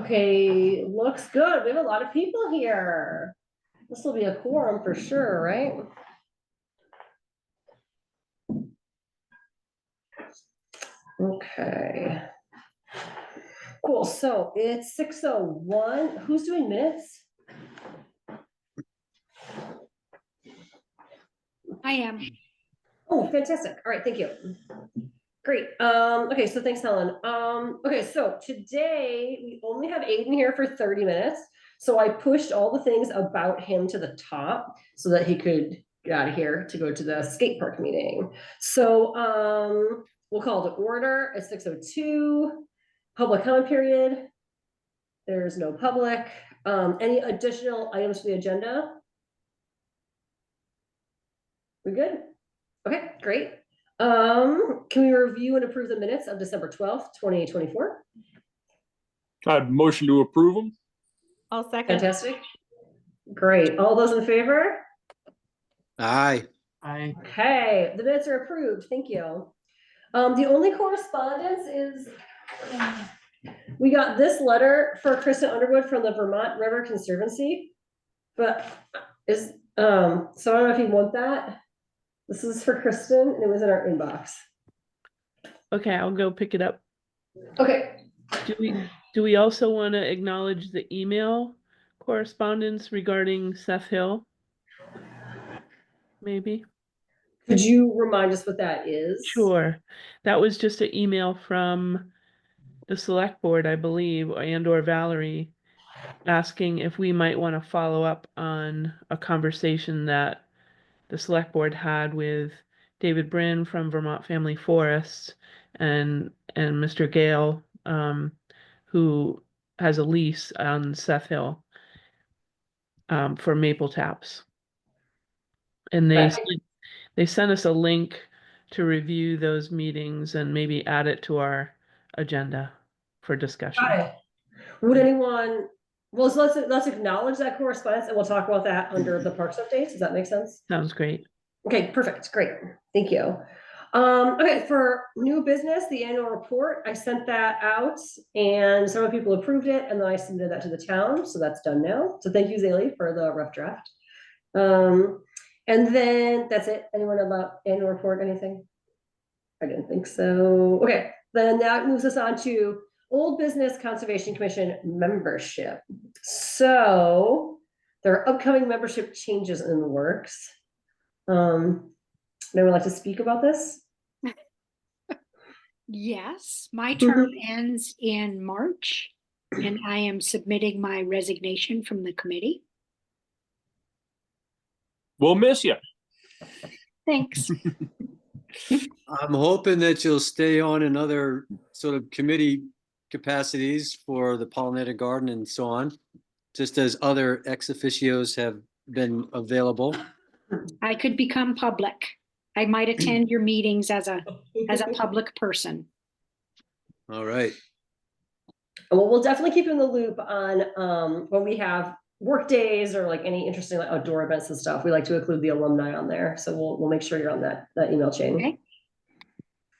Okay, looks good. We have a lot of people here. This will be a quorum for sure, right? Okay. Cool, so it's 6:01. Who's doing minutes? I am. Oh, fantastic. All right, thank you. Great. Okay, so thanks, Helen. Okay, so today we only have Aiden here for 30 minutes. So I pushed all the things about him to the top so that he could get out of here to go to the skate park meeting. So we'll call it order at 6:02. Public comment period. There's no public. Any additional items to the agenda? We good? Okay, great. Can we review and approve the minutes of December 12th, 2024? I'd motion to approve them. I'll second. Fantastic. Great. All those in favor? Aye. Aye. Okay, the minutes are approved. Thank you. The only correspondence is we got this letter for Kristen Underwood from the Vermont River Conservancy, but is so I don't know if you want that. This is for Kristen, and it was in our inbox. Okay, I'll go pick it up. Okay. Do we also want to acknowledge the email correspondence regarding Seth Hill? Maybe. Could you remind us what that is? Sure. That was just an email from the select board, I believe, and/or Valerie, asking if we might want to follow up on a conversation that the select board had with David Brin from Vermont Family Forests and Mr. Gale, who has a lease on Seth Hill for maple taps. And they sent us a link to review those meetings and maybe add it to our agenda for discussion. Got it. Would anyone, well, so let's acknowledge that correspondence and we'll talk about that under the parks updates. Does that make sense? Sounds great. Okay, perfect. Great. Thank you. Okay, for new business, the annual report, I sent that out and several people approved it and then I submitted that to the town. So that's done now. So thank you, Zaylee, for the rough draft. And then that's it. Anyone about annual report, anything? I didn't think so. Okay, then that moves us on to Old Business Conservation Commission membership. So there are upcoming membership changes in the works. Anyone would like to speak about this? Yes, my term ends in March and I am submitting my resignation from the committee. We'll miss you. Thanks. I'm hoping that you'll stay on in other sort of committee capacities for the pollinator garden and so on, just as other ex officios have been available. I could become public. I might attend your meetings as a public person. All right. Well, we'll definitely keep you in the loop on when we have work days or like any interesting like outdoor events and stuff. We like to include the alumni on there. So we'll make sure you're on that email chain. Okay.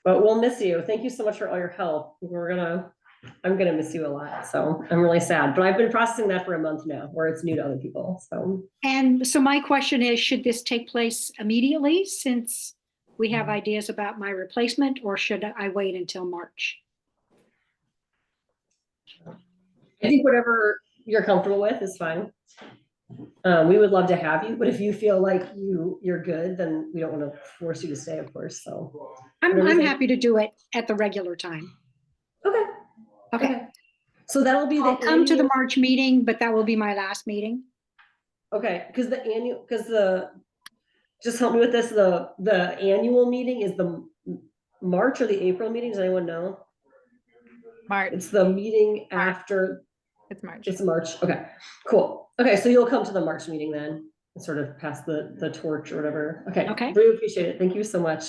But we'll miss you. Thank you so much for all your help. I'm gonna miss you a lot. So I'm really sad. But I've been processing that for a month now, where it's new to other people. So my question is, should this take place immediately since we have ideas about my replacement, or should I wait until March? I think whatever you're comfortable with is fine. We would love to have you, but if you feel like you're good, then we don't want to force you to stay, of course. So I'm happy to do it at the regular time. Okay. So that'll be I'll come to the March meeting, but that will be my last meeting. Okay, just help me with this. The annual meeting is the March or the April meeting? Does anyone know? March. It's the meeting after. It's March. It's March. Okay, cool. Okay, so you'll come to the March meeting then and sort of pass the torch or whatever. Okay. Really appreciate it. Thank you so much.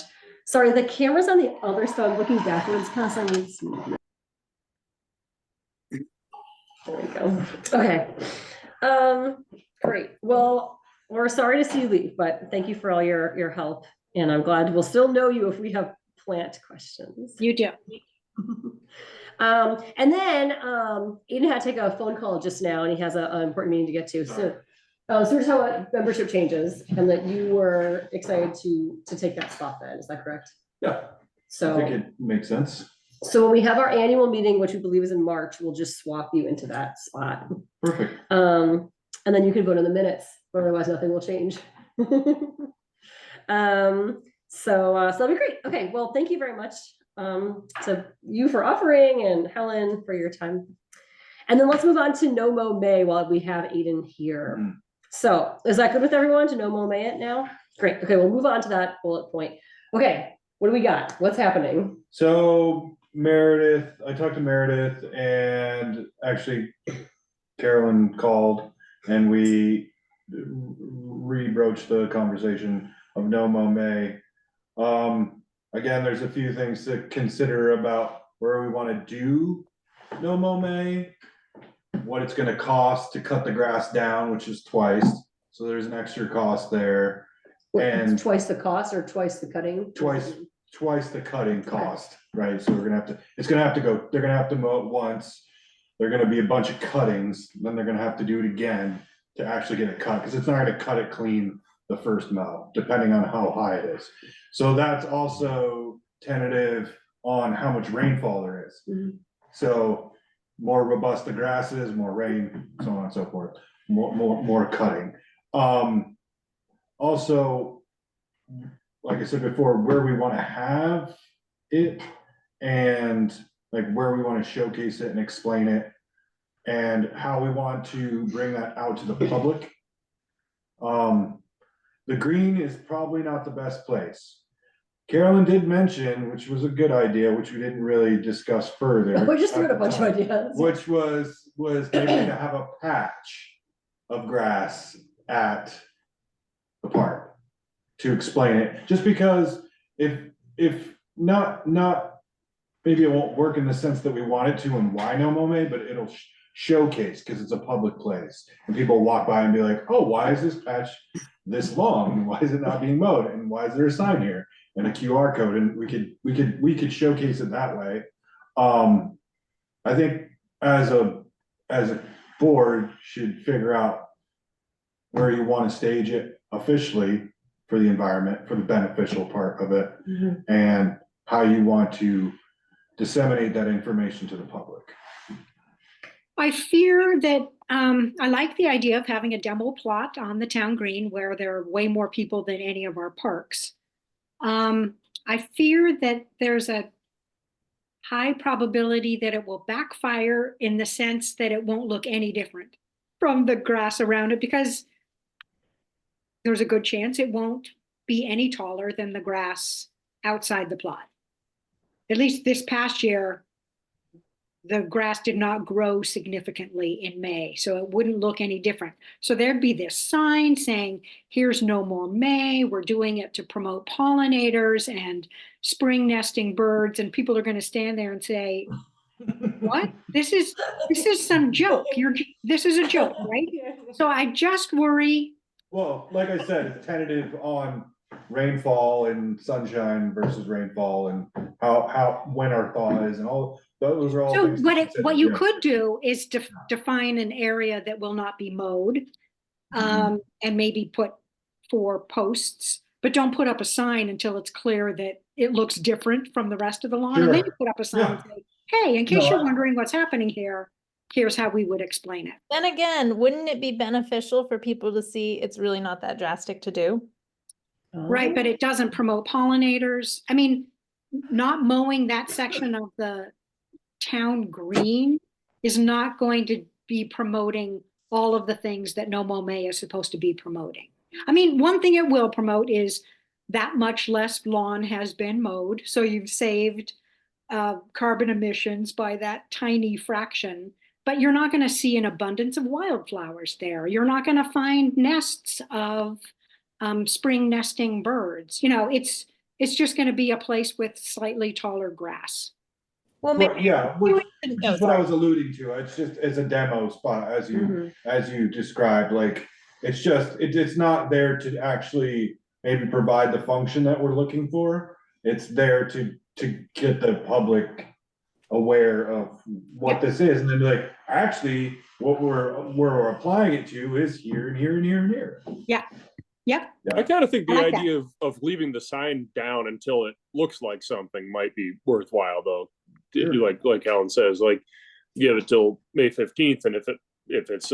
Sorry, the camera's on the other side. I'm looking backwards constantly. There we go. Okay. Great. Well, we're sorry to see you leave, but thank you for all your help. And I'm glad we'll still know you if we have plant questions. You do. And then, Aiden had to take a phone call just now and he has an important meeting to get to, so. So we're talking about membership changes and that you were excited to take that spot then, is that correct? Yeah, I think So, it makes sense. so when we have our annual meeting, which we believe is in March, we'll just swap you into that spot. Perfect. And then you can vote in the minutes, or otherwise nothing will change. So that'll be great. Okay, well, thank you very much to you for offering and Helen for your time. And then let's move on to No Mo May while we have Aiden here. Mhm. So is that good with everyone to No Mo May it now? Great. Okay, we'll move on to that bullet point. Okay, what do we got? What's happening? So Meredith, I talked to Meredith and actually Carolyn called and we rebroached the conversation of No Mo May. Again, there's a few things to consider about where we want to do No Mo May, what it's going to cost to cut the grass down, which is twice. So there's an extra cost there. And Twice the cost or twice the cutting? twice the cutting cost, right? So we're gonna have to, it's gonna have to go, they're gonna have to mow it once. They're gonna be a bunch of cuttings, then they're gonna have to do it again to actually get it cut, because it's not gonna cut it clean the first mow, depending on how high it is. So that's also tentative on how much rainfall there is. Mhm. So more robust the grass is, more rain, so on and so forth, more cutting. Also, like I said before, where we want to have it and like where we want to showcase it and explain it and how we want to bring that out to the public. The green is probably not the best place. Carolyn did mention, which was a good idea, which we didn't really discuss further. We just threw at out a the bunch of time, ideas. which was maybe to have a patch of grass at the park to explain it, just because if not, maybe it won't work in the sense that we want it to and why No Mo May, but it'll showcase, because it's a public place and people walk by and be like, oh, why is this patch this long and why is it not being mowed and why is there a sign here and a QR code, and we could showcase it that way. I think as a board should figure out where you want to stage it officially for the environment, for the beneficial part of it, Mhm. and how you want to disseminate that information to the public. I fear that I like the idea of having a demo plot on the town green where there are way more people than any of our parks. I fear that there's a high probability that it will backfire in the sense that it won't look any different from the grass around it, because there's a good chance it won't be any taller than the grass outside the plot. At least this past year, the grass did not grow significantly in May, so it wouldn't look any different. So there'd be this sign saying, here's No More May, we're doing it to promote pollinators and spring nesting birds, and people are going to stand there and say, what? This is some joke. This is a joke, right? So I just worry. Well, like I said, it's tentative on rainfall and sunshine versus rainfall and when our thaw is and all, those are all So things. to consider, what you yeah. could do is define an area that will not be mowed, and maybe put 4 posts, but don't put up a sign until it's clear that it looks different from the rest of the lawn. And then Sure. you put up a sign and Yeah. say, hey, in case No, you're wondering what's happening here, here's how we would explain it. Then again, wouldn't it be beneficial for people to see it's really not that drastic to do? Right, but it doesn't promote pollinators. I mean, not mowing that section of the town green is not going to be promoting all of the things that No Mo May is supposed to be promoting. I mean, one thing it will promote is that much less lawn has been mowed, so you've saved carbon emissions by that tiny fraction, but you're not going to see an abundance of wildflowers there. You're not going to find nests of spring nesting birds. You know, it's just going to be a place with slightly taller grass. Well, Well, maybe. yeah, which is what I sorry. was alluding to. It's just, it's a demo spot as Mhm. you described, like, it's just, it's not there to actually maybe provide the function that we're looking for. It's there to get the public aware of what this is, and then be like, actually, what we're applying it to is here and here and here and here. Yep. I kind of think I the like that. idea of leaving the sign down until it looks like something might be worthwhile, though. Sure. Like Helen says, like give it till May 15th, and if it's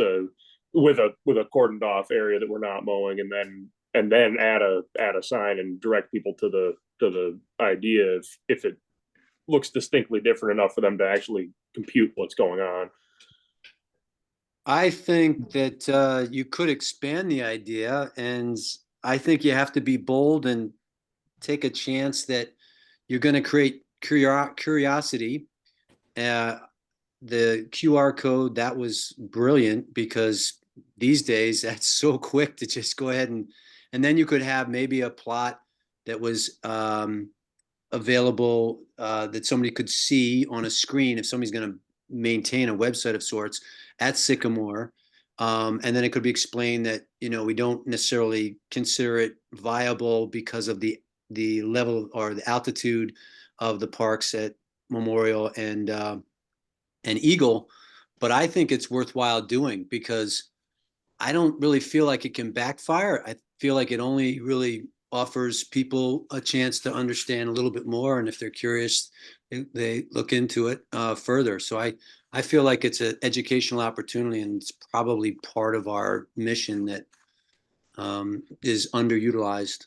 with a cordoned off area that we're not mowing, and then add a sign and direct people to the idea if it looks distinctly different enough for them to actually compute what's going on. I think that you could expand the idea, and I think you have to be bold and take a chance that you're going to create curiosity. The QR code, that was brilliant, because these days that's so quick to just go ahead and then you could have maybe a plot that was available that somebody could see on a screen if somebody's going to maintain a website of sorts at Sycamore. And then it could be explained that, we don't necessarily consider it viable because of the level or the altitude of the parks at Memorial and Eagle. But I think it's worthwhile doing, because I don't really feel like it can backfire. I feel like it only really offers people a chance to understand a little bit more. And if they're curious, they look into it further. So I feel like it's an educational opportunity, and it's probably part of our mission that is underutilized.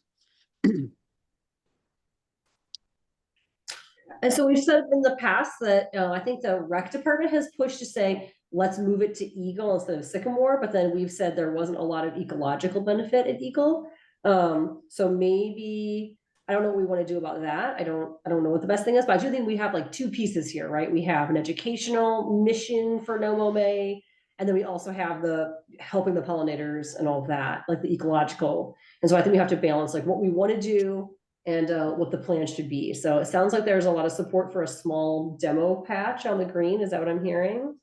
And so we've said in the past that I think the rec department has pushed to say, let's move it to Eagle instead of Sycamore, but then we've said there wasn't a lot of ecological benefit at Eagle. So maybe, I don't know what we want to do about that. I don't know what the best thing is, but I do think we have like two pieces here, right? We have an educational mission for No Mow May, and then we also have the helping the pollinators and all of that, like the ecological. And so I think we have to balance like what we want to do and what the plan should be. So it sounds like there's a lot of support for a small demo patch on the green. Is that what I'm hearing?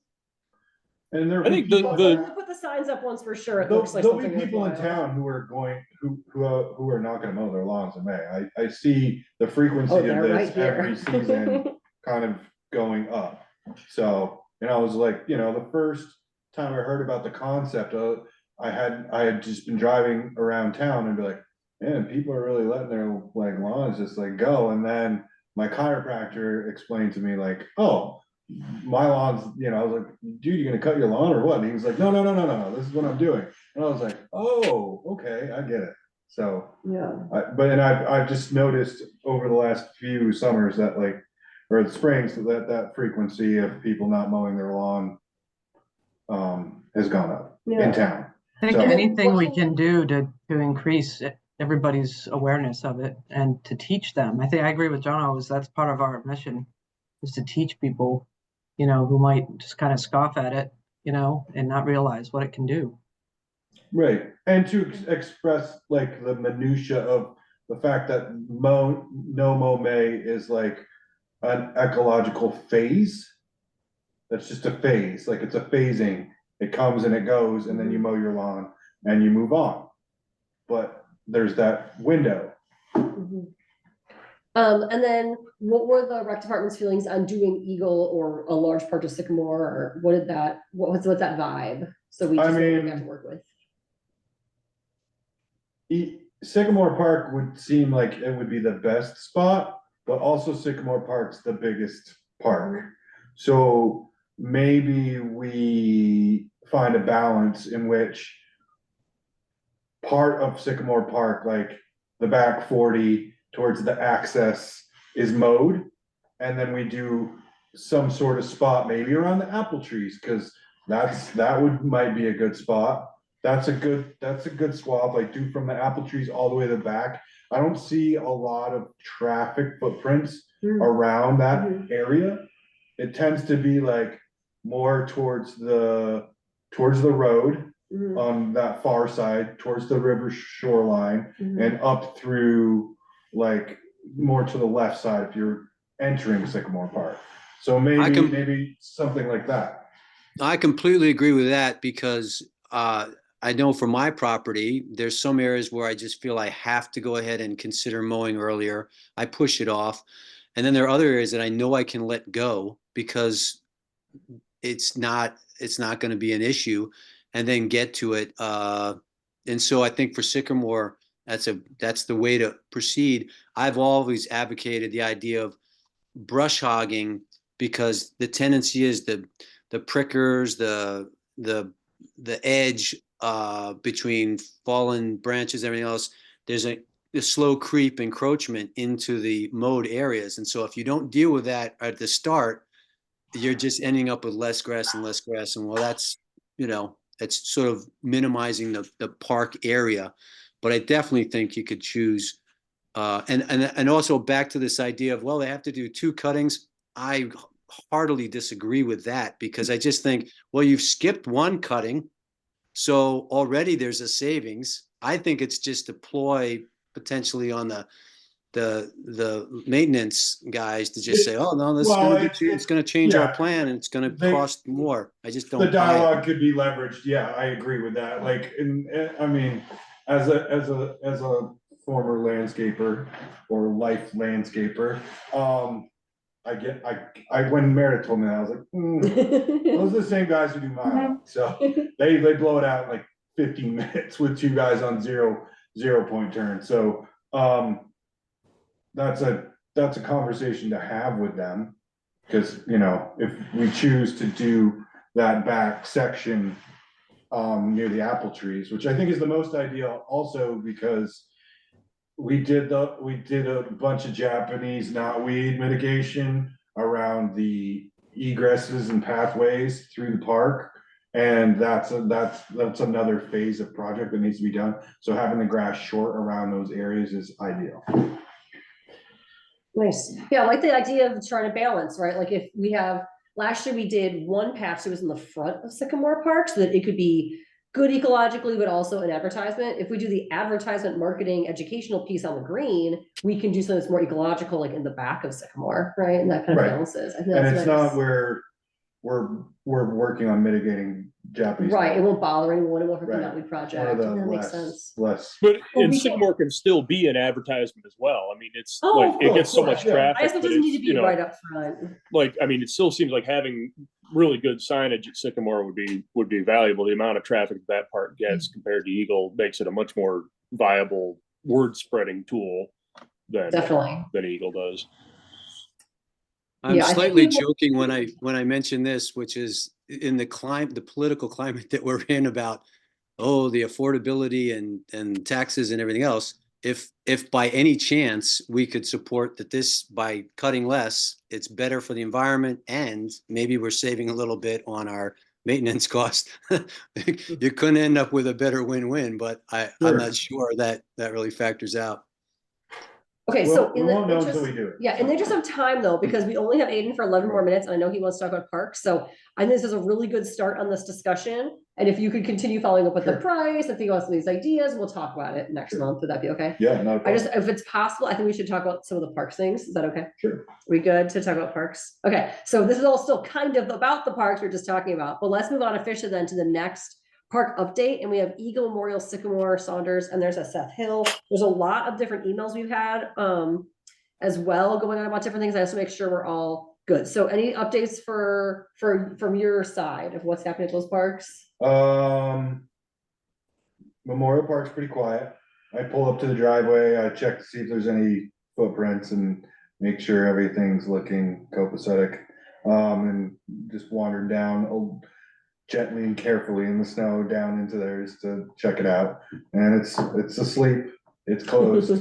And there I think We'll put the signs up once for sure. It looks like there'll be something people in worthwhile. town who are not going to mow their lawns in May. I see the frequency of they're this right here. every season kind of going up. So, I was like, the first time I heard about the concept of, I had just been driving around town and be like, man, people are really letting their like lawns just like go. And then my chiropractor explained to me like, oh, my lawn's, I was like, dude, you gonna cut your lawn or what? And he was like, no, this is what I'm doing. And I was like, oh, okay, I get it. So, Yeah. I've just noticed over the last few summers that or the springs, that frequency of people not mowing their lawn has gone up in town. I think So- anything we can do to increase everybody's awareness of it and to teach them. I agree with John. That's part of our mission, is to teach people, who might just kind of scoff at it, and not realize what it can do. Right, and to express like the minutia of the fact that No Mow May is like an ecological phase. That's just a phase, like it's a phasing. It comes and it goes, and then you mow your lawn and you move on. But there's that window. Mhm. And then what were the rec department's feelings on doing Eagle or a large part of Sycamore, or what's that vibe? So we just know what we have to work with. Sycamore Park would seem like it would be the best spot, but also Sycamore Park's the biggest park. So maybe we find a balance in which part of Sycamore Park, like the back 40 towards the access, is mowed. And then we do some sort of spot maybe around the apple trees, because might be a good spot. That's a good swap, like do from the apple trees all the way to the back. I don't see a lot of traffic footprints around that area. It tends to be like more towards the road on that far side, towards the river shoreline, and up through like more to the left side if you're entering Sycamore Park. So maybe something like that. I completely agree with that, because I know for my property, there's some areas where I just feel I have to go ahead and consider mowing earlier. I push it off. And then there are other areas that I know I can let go because it's not going to be an issue, and then get to it. And so I think for Sycamore, that's the way to proceed. I've always advocated the idea of brush hogging, because the tendency is the prickers, the edge between fallen branches, everything else. There's a slow creep encroachment into the mowed areas, and so if you don't deal with that at the start, you're just ending up with less grass and less grass. And well, that's, it's sort of minimizing the park area. But I definitely think you could choose, and also back to this idea of, well, they have to do 2 cuttings. I heartily disagree with that, because I just think, well, you've skipped 1 cutting, so already there's a savings. I think it's just a ploy potentially on the maintenance guys to just say, oh, no, this is Well, going to change our yeah. plan, and it's going to They- cost more. I just don't The buy it. dialogue could be leveraged. Yeah, I agree with that. Like, I mean, as a former landscaper or life landscaper, when Meredith told me that, I was like, those are the same guys who do mine. So they blow it out in like 15 minutes with 2 guys on zero point turn. So, that's a conversation to have with them. Because, if we choose to do that back section near the apple trees, which I think is the most ideal, also because we did a bunch of Japanese knotweed mitigation around the egresses and pathways through the park. And that's another phase of project that needs to be done. So having the grass short around those areas is ideal. Nice. Yeah, I like the idea of trying to balance, right? Like if we have, last year we did 1 patch that was in the front of Sycamore Park so that it could be good ecologically, but also an advertisement. If we do the advertisement, marketing, educational piece on the green, we can do something that's more ecological, like in the back of Sycamore, right? And that kind of Right. balances. I think And that's it's nice. not where we're working on mitigating Japanese. Right, it won't bother anyone, it won't hurt the Right. Nutley One project, of the and that makes sense. less. But Well, and we Sycamore can still be an advertisement as well. I mean, it's Oh, like of it gets so course, much yeah. I traffic, guess it but doesn't need it's, to be right up front. like, I mean, it still seems like having really good signage at Sycamore would be valuable. The amount of traffic that park gets compared to Eagle makes it a much more viable word spreading tool Definitely. than Eagle does. I'm Yeah, I think slightly we will- joking when I mention this, which is in the political climate that we're in about, the affordability and taxes and everything else. If by any chance we could support that this by cutting less, it's better for the environment, and maybe we're saving a little bit on our maintenance cost. You couldn't end up with a better win-win, but I'm not sure that really factors out. Okay, Well, so we in the won't know until interest, we do it. yeah, in the interest of time though, because we only have Aiden for 11 more minutes, and I know he wants to talk about parks, so I think this is a really good start on this discussion. And if you could continue following up with the Sure. price and think about some of these ideas, we'll talk about it next Sure. month. Would that be okay? Yeah, no. If it's possible, I think we should talk about some of the parks things. Is that okay? Sure. We good to talk about parks? Okay, so this is all still kind of about the parks we're just talking about, but let's move on officially then to the next park update. And we have Eagle, Memorial, Sycamore, Saunders, and there's a Seth Hill. There's a lot of different emails we've had as well going on about different things. I just want to make sure we're all good. So any updates from your side of what's happening at those parks? Memorial Park's pretty quiet. I pull up to the driveway, I check to see if there's any footprints and make sure everything's looking copacetic. And just wandered down gently and carefully in the snow down into theirs to check it out. And it's asleep. It's closed.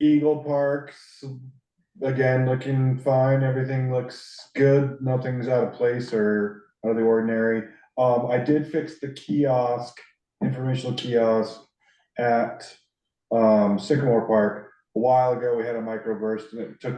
Eagle Parks, again, looking fine. Everything looks good. Nothing's out of place or out of the ordinary. I did fix the informational kiosk at Sycamore Park. A while ago, we had a microburst and it took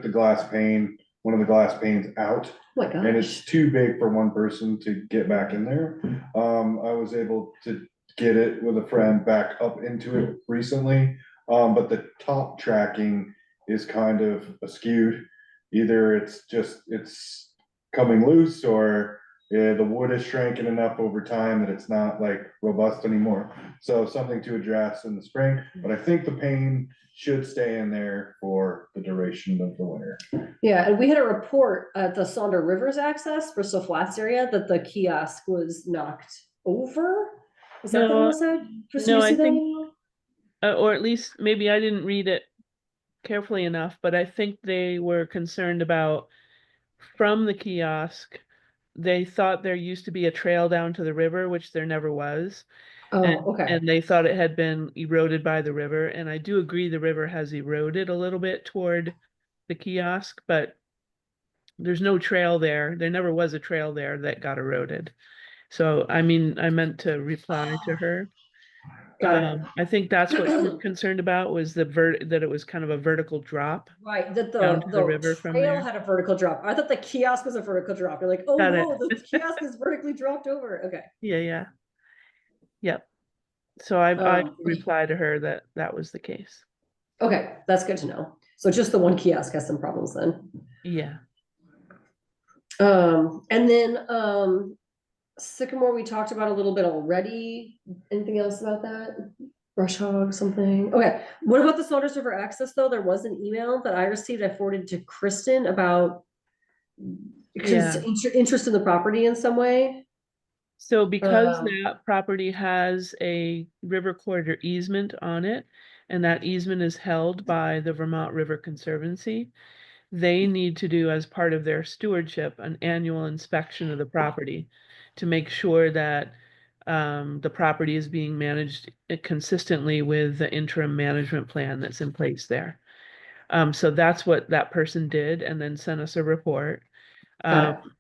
one of the glass panes out. Oh my gosh. And it's too big for one person to get back in there. I was able to get it with a friend back up into it recently. But the top tracking is kind of askewed. Either it's coming loose or Yeah, the wood is shrinking enough over time that it's not like robust anymore. So something to address in the spring, but I think the pane should stay in there for the duration of the winter. Yeah, and we had a report at the Sonder Rivers access, Bristol Flats area, that the kiosk was knocked over. Is that the one No, that said? Chris, did no, you see I that think, email? or at least maybe I didn't read it carefully enough, but I think they were concerned about from the kiosk. They thought there used to be a trail down to the river, which there never was. And, Oh, okay. and they thought it had been eroded by the river. And I do agree the river has eroded a little bit toward the kiosk, but there's no trail there. There never was a trail there that got eroded. So, I mean, I meant to reply to her. Got it. I think that's what she was concerned about was that it was kind of a vertical drop Right, that down to the the river from trail there. had a vertical drop. I thought the kiosk was a vertical drop. You're like, oh Got no, it. the kiosk is vertically dropped over. Okay. Yeah, yeah. Yep. So I Okay. replied to her that that was the case. Okay, that's good to know. So just the one kiosk has some problems then. Yeah. And then Sycamore, we talked about a little bit already. Anything else about that? Brush hog, something. Okay. What about the Saunders River access though? There was an email that I received. I forwarded to Kristen about Yeah. interest in the property in some way. So because Um, that property has a river corridor easement on it, and that easement is held by the Vermont River Conservancy, they need to do as part of their stewardship an annual inspection of the property to make sure that the property is being managed consistently with the interim management plan that's in place there. So that's what that person did and then sent us a report. got it.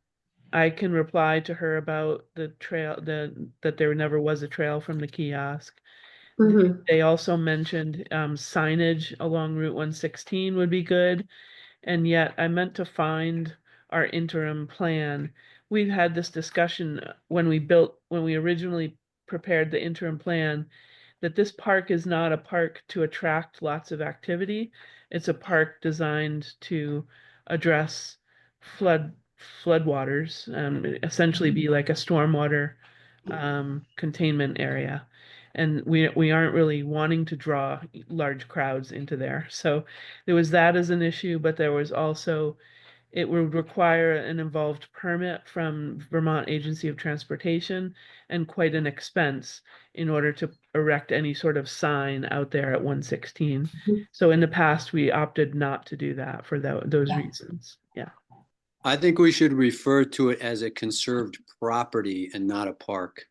I can reply to her about the trail, that there never was a trail from the kiosk. Mhm. They also mentioned signage along Route 116 would be good. And yet I meant to find our interim plan. We've had this discussion when we originally prepared the interim plan, that this park is not a park to attract lots of activity. It's a park designed to address flood floodwaters, essentially be like a stormwater containment area. And we aren't really wanting to draw large crowds into there. So there was that as an issue, but there was also it would require an involved permit from Vermont Agency of Transportation and quite an expense in order to erect any sort of sign out there at 116. Mhm. So in the past, we opted not to do that for those Yeah. reasons. Yeah. I think we should refer to it as a conserved property and not a park.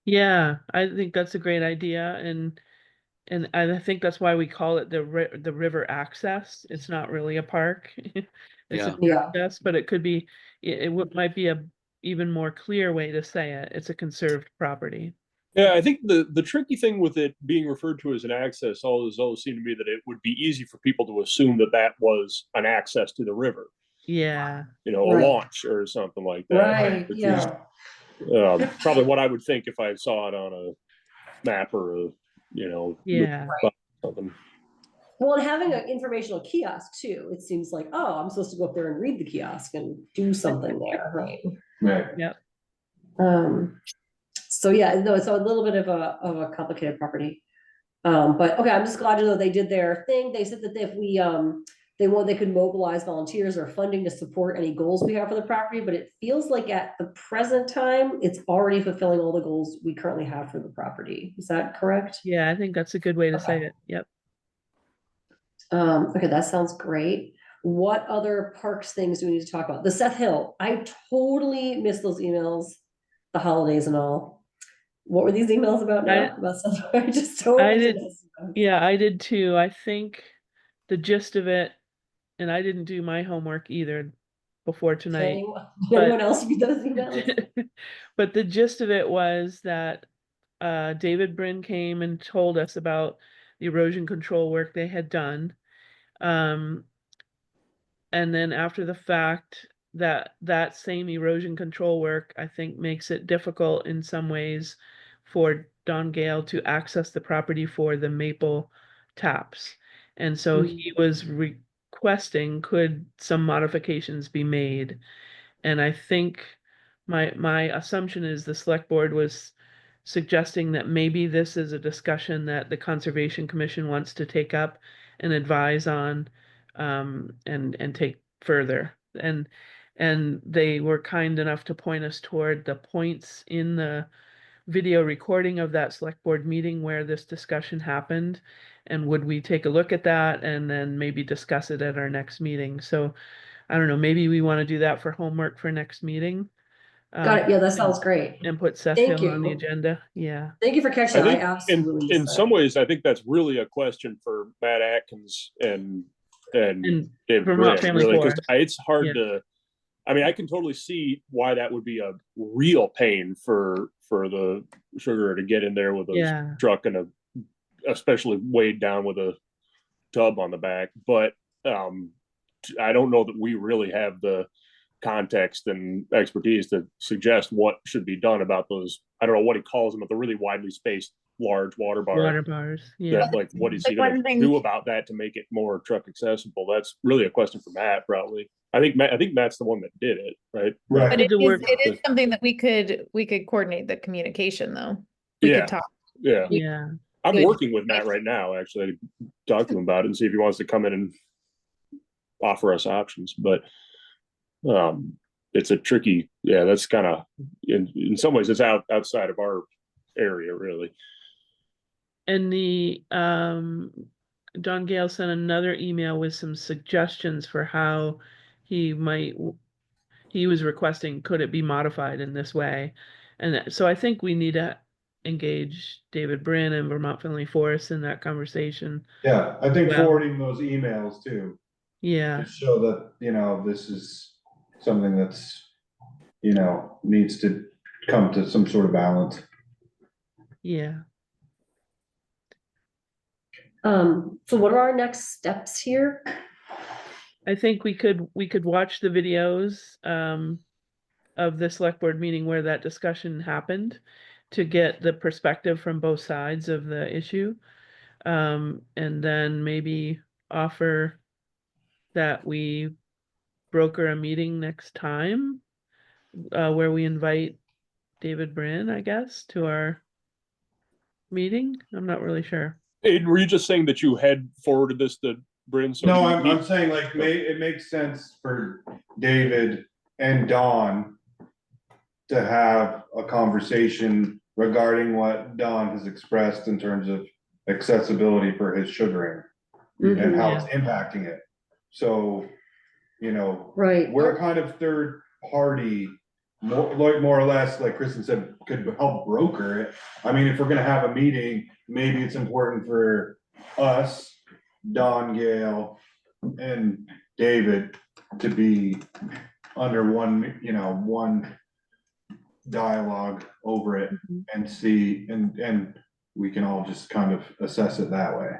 Yeah, I think that's a great idea, and I think that's why we call it the river access. It's not really a park. It's an Yeah. Yeah. access, but it could be might be a even more clear way to say it. It's a conserved property. Yeah, I think the tricky thing with it being referred to as an access always seemed to me that it would be easy for people to assume that that was an access to the river, Yeah. you know, a Right. launch or something like that. Right, Which yeah. is probably what I would think if I saw it on a map or a, you know, Yeah. something. Well, and having an informational kiosk too, it seems like, oh, I'm supposed to go up there and read the kiosk and do something there, right? Right. Yep. So yeah, no, it's a little bit of a complicated property. But okay, I'm just glad to know they did their thing. They said that if we they could mobilize volunteers or funding to support any goals we have for the property, but it feels like at the present time, it's already fulfilling all the goals we currently have for the property. Is that correct? Yeah, I think that's a good way to say Okay. it. Yep. Okay, that sounds great. What other parks things do we need to talk about? The Seth Hill. I totally missed those emails, the holidays and all. What were these emails about now? About Seth? I just I totally did, missed them. yeah, I did too. I think the gist of it, and I didn't do my homework either before tonight, Did anyone but else read those emails? but the gist of it was that David Brin came and told us about the erosion control work they had done. Um, and then after the fact, that same erosion control work, I think, makes it difficult in some ways for Don Gale to access the property for the maple taps. And so he was requesting, could some modifications be made? And I think my assumption is the select board was suggesting that maybe this is a discussion that the Conservation Commission wants to take up and advise on, and take further. And they were kind enough to point us toward the points in the video recording of that select board meeting where this discussion happened. And would we take a look at that and then maybe discuss it at our next meeting? So I don't know, maybe we want to do that for homework for next meeting. Got it. Yeah, that and- sounds great. And put Seth Thank Hill on the you. agenda. Yeah. Thank you for catching I that. I think absolutely in missed some that. ways, I think that's really a question for Matt Atkins and And David Vermont Brand, Family really, because Forest. it's hard Yeah. to. I mean, I can totally see why that would be a real pain for the sugar to get in there with a Yeah. truck and especially weighed down with a tub on the back. But I don't know that we really have the context and expertise to suggest what should be done about those. I don't know what he calls them, but the really widely spaced large water bar. Water bars. Yeah. That, like, what is he Like, going one to thing- do about that to make it more truck accessible? That's really a question for Matt, probably. I think Matt's the one that did it, right? Right. But Need to work it is something that we could coordinate the communication though. We Yeah. could talk. Yeah. Yeah. I'm Good. working with Matt right now, actually, to talk to him about it and see if he wants to come in and offer us options. But it's a tricky, that's kind of, in some ways, it's outside of our area, really. And the Don Gale sent another email with some suggestions for how he was requesting, could it be modified in this way? And so I think we need to engage David Brin and Vermont Family Forest in that conversation. Yeah, I think Well- forwarding those emails too, Yeah. to show that, this is something that's, needs to come to some sort of balance. Yeah. So what are our next steps here? I think we could watch the videos of the select board meeting where that discussion happened to get the perspective from both sides of the issue. And then maybe offer that we broker a meeting next time where we invite David Brin, I guess, to our meeting. I'm not really sure. Aiden, were you just saying that you had forwarded this to Bryn? So No, I'm saying like, it makes sense for David and Dawn to have a conversation regarding what Dawn has expressed in terms of accessibility for his sugaring and how it's impacting it. So, Right. we're kind of third party, more or less, like Kristen said, could help broker it. I mean, if we're gonna have a meeting, maybe it's important for us, Don Gale, and David to be under one dialogue over it and see, and we can all just kind of assess it that way.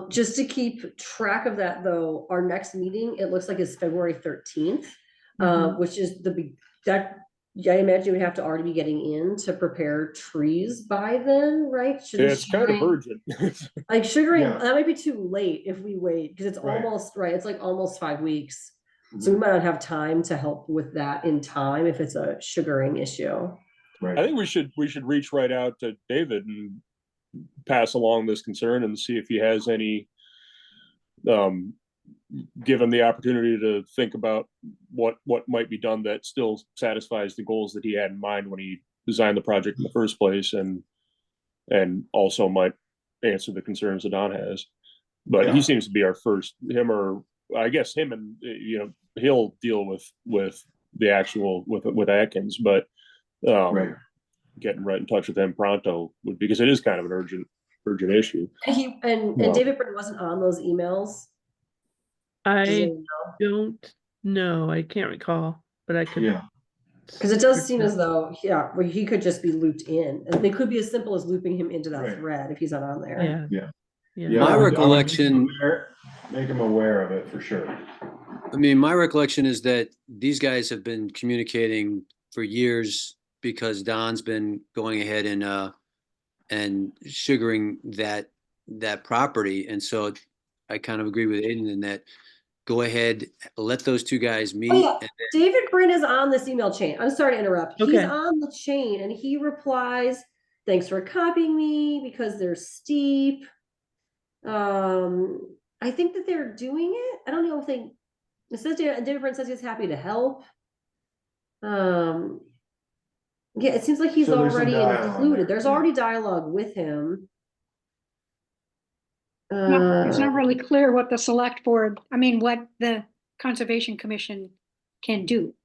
Just to keep track of that though, our next meeting, it looks like it's February 13th, which is I imagine we have to already be getting in to prepare trees by then, right? Should it's kind of urgent. Like sugaring, Yeah. that might be too late if we wait, because it's Right. almost, right, it's like almost 5 weeks. So we might not have time to help with that in time if it's a sugaring issue. I think we should reach right out to David and pass along this concern and see if he has any, give him the opportunity to think about what might be done that still satisfies the goals that he had in mind when he designed the project in the first place, and also might answer the concerns that Don has. But Yeah. he seems to be our first, I guess him and, he'll deal with the actual, with Atkins, but Right. getting right in touch with him pronto because it is kind of an urgent issue. And Well- David Britton wasn't on those emails. I don't know. I can't recall, but I could. Yeah. Because it does seem as though, where he could just be looped in, and it could be as simple as looping him into that Right. thread if he's not on there. Yeah. Yeah, My I would recollection- make him aware of it for sure. I mean, my recollection is that these guys have been communicating for years because Don's been going ahead and sugaring that property. And so I kind of agree with Aiden in that go ahead, let those two guys meet. Oh, yeah. and David Brin is on this email chain. I'm sorry to interrupt. He's Okay. on the chain and he replies, thanks for copying me because they're steep. I think that they're doing it. I don't know if they, it says David Brin says he's happy to help. Yeah, it seems like he's So there's some already dialogue included. there, There's yeah. already dialogue with him. It's not really clear what the select board, I mean, what the Conservation Commission can do.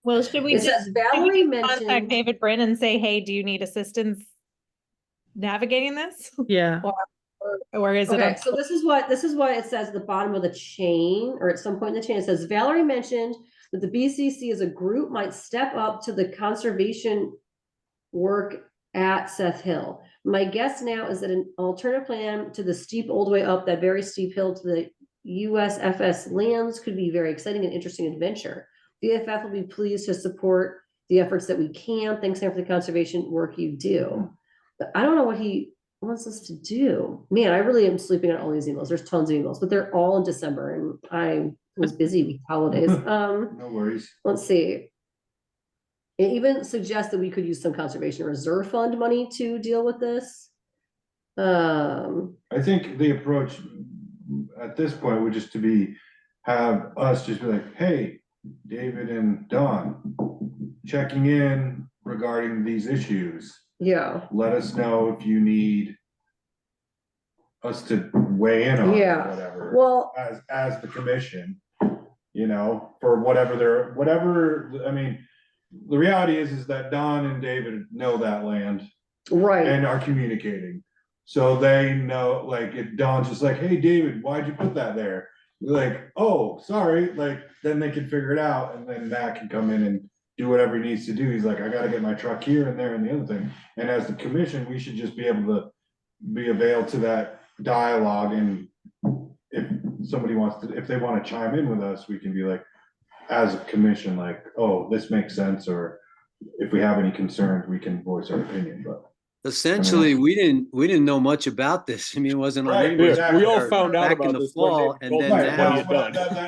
Well, should we It just says should Valerie we just contact mentioned. David Brin and say, hey, do you need assistance navigating this? Yeah. Or is it? Okay, so this is what it says at the bottom of the chain, or at some point in the chain, it says Valerie mentioned that the BCC as a group might step up to the conservation work at Seth Hill. My guess now is that an alternative plan to the steep old way up that very steep hill to the USFS lands could be very exciting and interesting adventure. VFF will be pleased to support the efforts that we can. Thanks Sam, for the conservation work you do. But I don't know what he wants us to do. Man, I really am sleeping on all these emails. There's tons of emails, but they're all in December and I was busy with holidays. No worries. Let's see. It even suggests that we could use some conservation reserve fund money to deal with this. I think the approach at this point would just have us just be like, hey, David and Don, checking in regarding these issues. Yeah. Let us know if you need us to weigh in on it Yeah. or whatever. Well, As the commission, for whatever, I mean, the reality is that Don and David know that land right. and are communicating. So they know, like, if Don's just like, hey, David, why'd you put that there? You're like, oh, sorry. Like, then they can figure it out. And then Matt can come in and do whatever he needs to do. He's like, I gotta get my truck here and there and the other thing. And as the commission, we should just be able to be available to that dialogue. And if somebody if they want to chime in with us, we can be like, as a commission, like, oh, this makes sense. Or if we have any concerns, we can voice our opinion, but. essentially, we didn't know much about this. I mean, it wasn't on Right, anyone's exactly. We all radar found out back in about the this when fall, David and told then us Right, what he now, had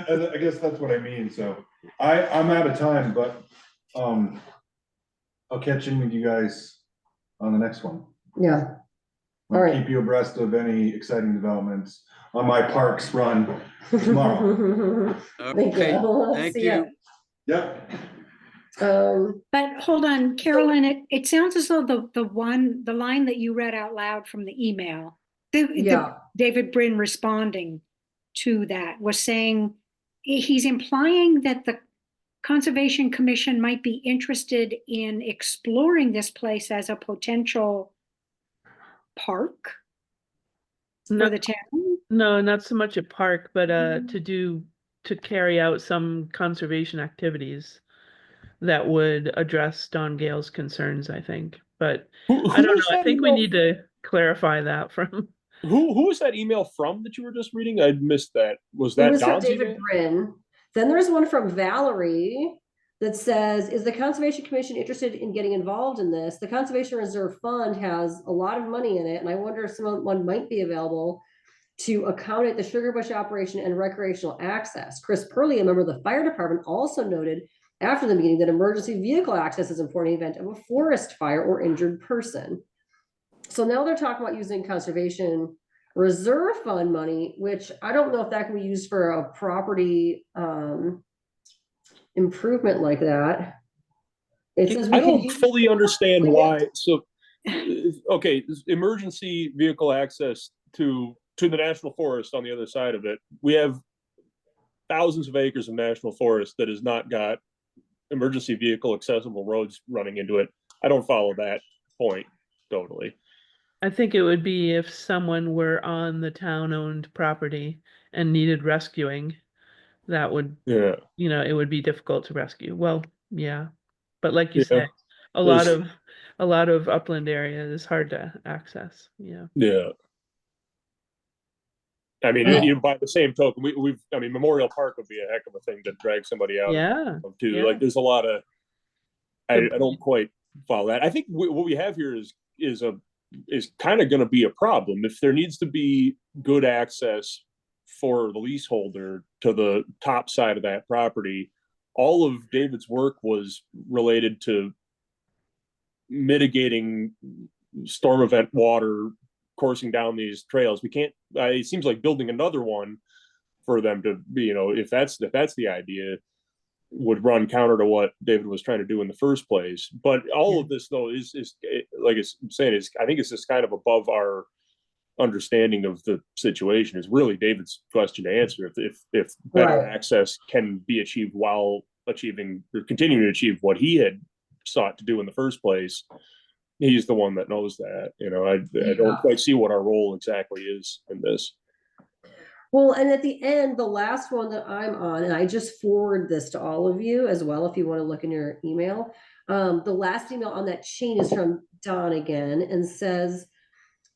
done. I guess that's what I mean, so I'm out of time, but, I'll catch in with you guys on the next one. Yeah. I'll All right. keep you abreast of any exciting developments on my parks run tomorrow. Thank okay, you. thank See ya. you. Yep, But hold on, Carolyn, it sounds as though the line that you read out loud from the email, Yeah. David Brin responding to that was saying, he's implying that the Conservation Commission might be interested in exploring this place as a potential park No, for the town. no, not so much a park, but to carry out some conservation activities that would address Don Gale's concerns, I think. But I don't know. I think we need to clarify that from. Who was that email from that you were just reading? I missed that. Was It that was from Don's David email? Brin. Then there's one from Valerie that says, is the Conservation Commission interested in getting involved in this? The Conservation Reserve Fund has a lot of money in it, and I wonder if someone might be available to accommodate the sugar bush operation and recreational access. Chris Purley, a member of the fire department, also noted after the meeting that emergency vehicle access is important in the event of a forest fire or injured person. So now they're talking about using Conservation Reserve Fund money, which I don't know if that can be used for a property improvement like that. It says we I can don't use fully understand Yeah. why. So, okay, emergency vehicle access to the national forest on the other side of it. We have thousands of acres of national forest that has not got emergency vehicle accessible roads running into it. I don't follow that point totally. I think it would be if someone were on the town-owned property and needed rescuing, that would, Yeah. it would be difficult to rescue. Well, yeah. But like you Yeah. say, a lot of upland area is hard to access. Yeah. Yeah. I mean, Yeah. by the same token, Memorial Park would be a heck of a thing to drag somebody out Yeah. of too. Yeah. Like, there's a lot of, I don't quite follow that. I think what we have here is kind of going to be a problem if there needs to be good access for the leaseholder to the top side of that property, all of David's work was related to mitigating storm event water coursing down these trails. We can't, it seems like building another one for them to be, you know, if that's the idea, would run counter to what David was trying to do in the first place. But all of this though is like I'm saying, is I think it's just kind of above our understanding of the situation. Is really David's question to answer. If better Right. access can be achieved while achieving or continuing to achieve what he had sought to do in the first place, he's the one that knows that. You know, I don't quite see what our role exactly is in this. Well, and at the end, the last one that I'm on, and I just forward this to all of you as well, if you want to look in your email. The last email on that chain is from Don again and says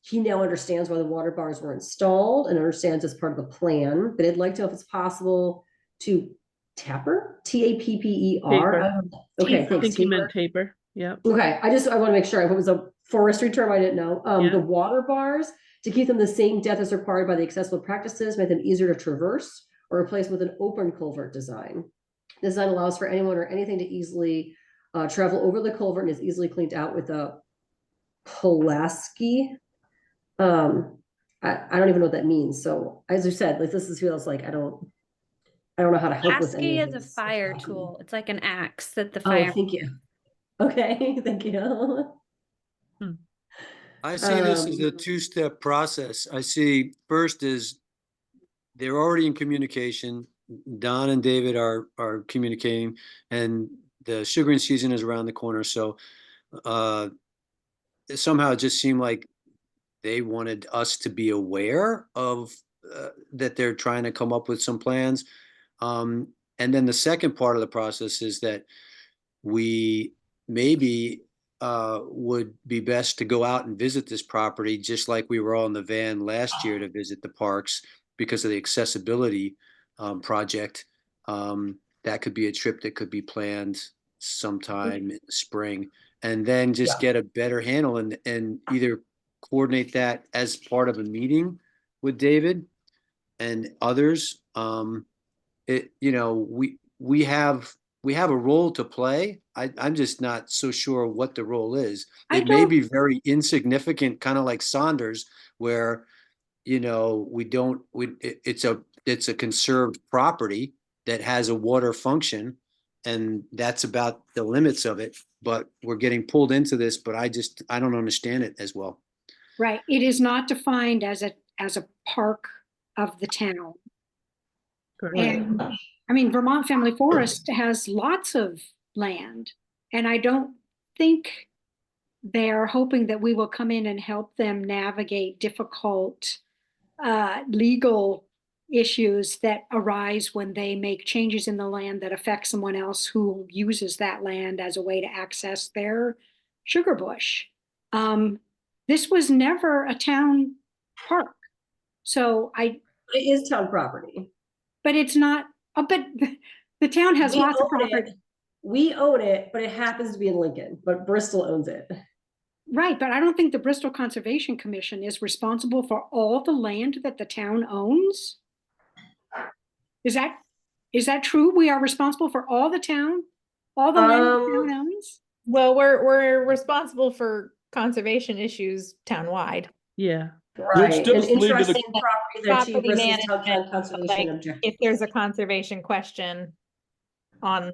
he now understands why the water bars were installed and understands as part of the plan, but I'd like to know if it's possible to tapper, Tapper. Okay, I thanks. think he meant taper. Yeah. Okay, I want to make sure if it was a forestry term, I didn't know. Yeah. The water bars, to keep them the same depth as required by the accessible practices, make them easier to traverse or replace with an open culvert design. This design allows for anyone or anything to easily travel over the culvert and is easily cleaned out with a Pulaski. I don't even know what that means. So as you said, like this feels like I don't know how to help with any ASCII of is a this. fire tool. It's like an axe that the Oh, fire. thank you. Okay, thank you. I see this as a two-step process. I see first is they're already in communication. Don and David are communicating, and the sugaring season is around the corner. So somehow it just seemed like they wanted us to be aware of that they're trying to come up with some plans. And then the second part of the process is that we maybe would be best to go out and visit this property, just like we were all in the van last year to visit the parks because of the accessibility project. That could be a trip that could be planned sometime in the spring, and then just get a better handle and either coordinate that as part of a meeting with David and others. We have a role to play. I'm just not so sure what the role is. It may be very insignificant, kind of like Saunders, where it's a conserved property that has a water function, and that's about the limits of it. But we're getting pulled into this, but I don't understand it as well. Right. It is not defined as a park of the town. And I mean, Vermont Family Forest has lots of land, and I don't think they're hoping that we will come in and help them navigate difficult legal issues that arise when they make changes in the land that affect someone else who uses that land as a way to access their sugar bush. This was never a town park. So it is town property. But it's not, but the town has lots of property. We own it, but it happens to be in Lincoln, but Bristol owns it. Right, but I don't think the Bristol Conservation Commission is responsible for all the land that the town owns. Is that true? We are responsible for all the land the town owns? Well, we're responsible for conservation issues townwide. Yeah. Right. Which does An lead to interesting the property there too, property Bristol's town management, conservation like objective. if there's a conservation question on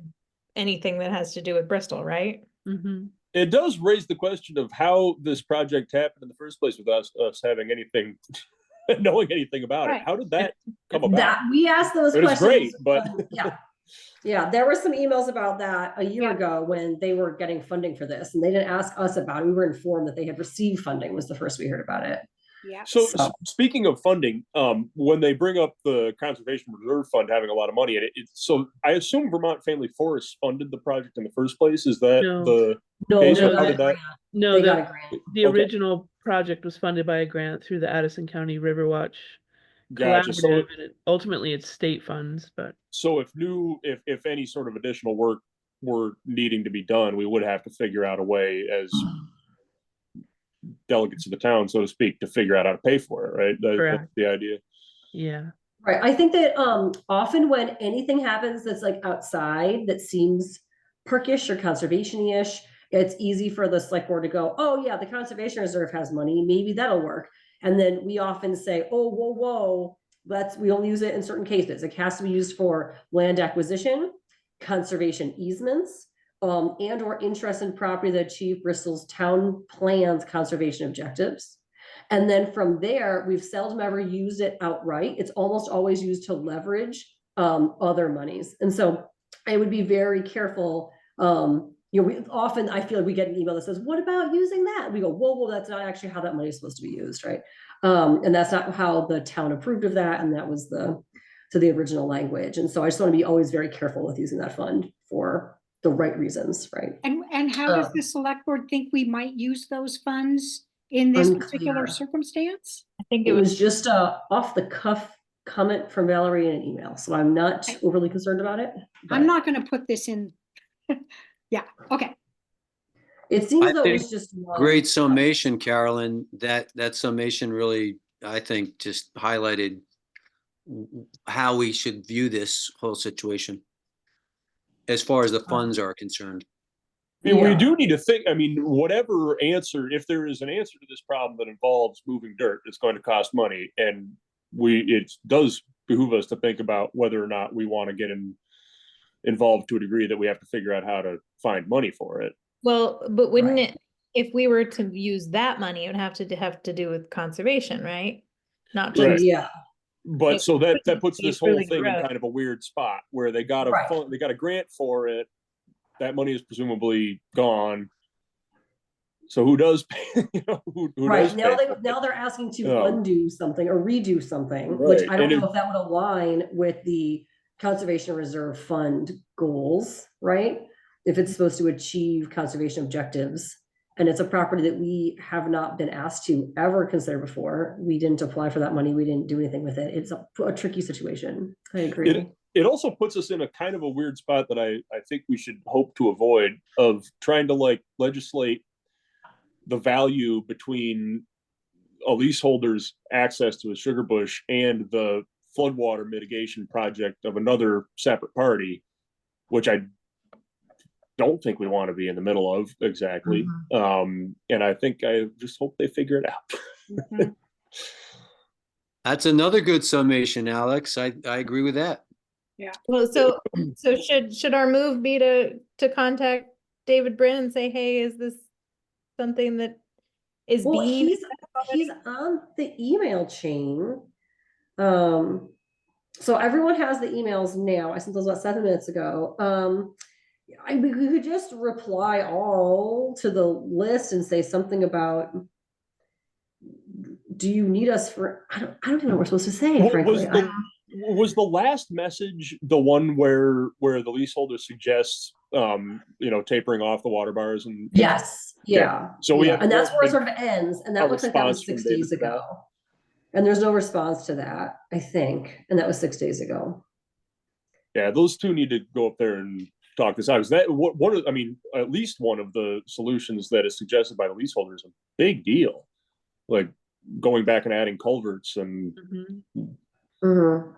anything that has to do with Bristol, right? Mm-hmm. It does raise the question of how this project happened in the first place with us having anything, knowing anything about it. How did that come about? That we asked those It was questions. great, but yeah, there were some emails about that a year ago when they were getting funding for this, and they didn't ask us about it. We were informed that they had received funding. Was the first we heard about it. Yeah. So speaking of funding, when they bring up the Conservation Reserve Fund having a lot of money in it, so I assume Vermont Family Forests funded the project in the first place. Is that the original project was funded by a grant through the Addison County River Watch Collaborative, and ultimately it's state funds. But so if any sort of additional work were needing to be done, we would have to figure out a way as delegates of the town, so to speak, to figure out how to pay for it, right? That's the idea. Yeah. Right. I think that often when anything happens that's like outside that seems parkish or conservation-ish, it's easy for the select board to go, oh yeah, the conservation reserve has money, maybe that'll work. And then we often say, oh, whoa, we only use it in certain cases. It has to be used for land acquisition, conservation easements, and or interest in property that achieve Bristol's town plans conservation objectives. And then from there, we've seldom ever used it outright. It's almost always used to leverage other monies. And so I would be very careful. Often I feel like we get an email that says, what about using that? We go, whoa, that's not actually how that money is supposed to be used, right? And that's not how the town approved of that. And that was the original language. And so I just want to be always very careful with using that fund for the right reasons, right? And how does the select board think we might use those funds in this particular Unclear. circumstance? I think It was just a off the cuff comment from Valerie in an email, so I'm not overly concerned about it. I'm not going to put this in. Yeah, okay. It seems I though it think was just Great summation, Carolyn. That summation really, I think, just highlighted how we should view this whole situation as far as the funds are concerned. I mean, we Yeah. do need to think, I mean, whatever answer, if there is an answer to this problem that involves moving dirt, it's going to cost money. And it does behoove us to think about whether or not we want to get involved to a degree that we have to figure out how to find money for it. Well, but wouldn't Right. it, if we were to use that money, it would have to do with conservation, right? Not Right. just, Yeah, But so that puts this whole improving the thing in road. kind of a weird spot where they got Right. they got a grant for it. That money is presumably gone. So who does pay? Who right. does Now pay for it? they're asking to Um, undo something or redo something, which Right, I don't and know if that would align with the conservation reserve fund goals, right? If it's supposed to achieve conservation objectives. And it's a property that we have not been asked to ever consider before. We didn't apply for that money. We didn't do anything with it. It's a tricky situation. I agree. It also puts us in a kind of a weird spot that I think we should hope to avoid, of trying to like legislate the value between a leaseholder's access to a sugar bush and the floodwater mitigation project of another separate party, which I don't think we want to be in the middle of exactly. And I think I just hope they figure it out. That's another good summation, Alex. I agree with that. well, so should our move be to contact David Brin and say, hey, is this something that is Well, being? he's on the email chain. So everyone has the emails now. I sent those about 7 minutes ago. We could just reply all to the list and say something about, do you need us for, I don't even know what we're supposed to say, Well, frankly. was the last message the one where the leaseholder suggests tapering off the water bars and Yes, yeah. So we have, and that's where it sort of ends, and that a looks like that was response 6 from David days to that. ago. And there's no response to that, I think, and that was 6 days ago. Yeah, those two need to go up there and talk this out. Because I mean, at least one of the solutions that is suggested by the leaseholder is a big deal, like going back and adding culverts and Mhm.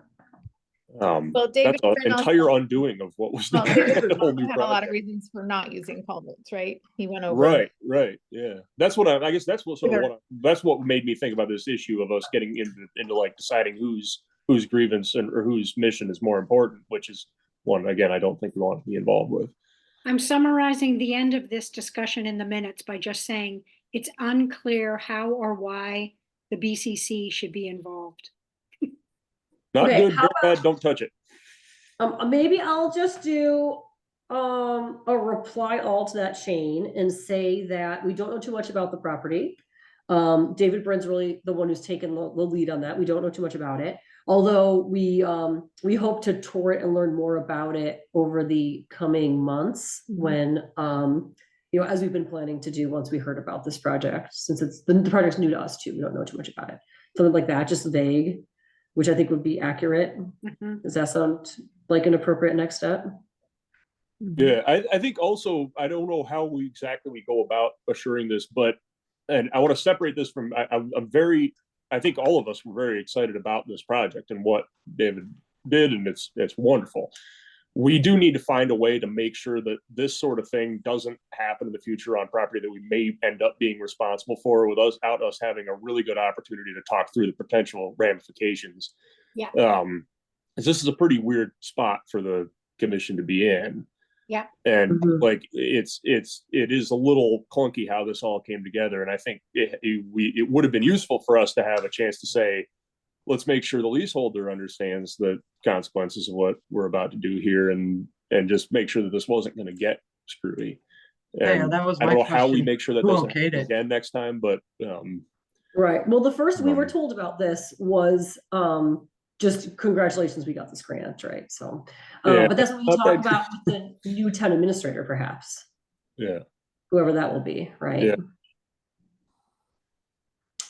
Well, David that's an Brin also- entire undoing of what was Well, there. David A whole Brin new had a lot of project. reasons for not using culverts, right? He went over. Right, yeah. That's what I guess that's what sort of that's what made me think about this issue of us getting into like deciding whose grievance or whose mission is more important, which is one, again, I don't think we want to be involved with. I'm summarizing the end of this discussion in the minutes by just saying it's unclear how or why the BCC should be involved. Not Okay, good, how good, bad, don't touch it. Maybe I'll just do a reply all to that chain and say that we don't know too much about the property. David Brin's really the one who's taken the lead on that. We don't know too much about it. Although we hope to tour it and learn more about it over the coming months when as we've been planning to do once we heard about this project, since the project's new to us too. We don't know too much about it. Something like that, just vague, which I think would be accurate. Does that sound like an appropriate next step? Yeah, I think also, I don't know how exactly we go about assuring this, and I want to separate this from, I'm very I think all of us were very excited about this project and what David did, and it's wonderful. We do need to find a way to make sure that this sort of thing doesn't happen in the future on property that we may end up being responsible for, without us having a really good opportunity to talk through the potential ramifications. Yeah. This is a pretty weird spot for the commission to be in. Yeah. And Mhm. like it is a little clunky how this all came together. And I think it would have been useful for us to have a chance to say, let's make sure the leaseholder understands the consequences of what we're about to do here, and just make sure that this wasn't going to get screwy. Yeah, And that was I my don't know how we question. make sure that Who doesn't okayed happen it? again next time, but Right. Well, the first we were Um, told about this was just congratulations, we got this grant, right? So, Yeah, but that's what we not talk that- about with the new town administrator, perhaps, yeah. whoever that will be, right? Yeah.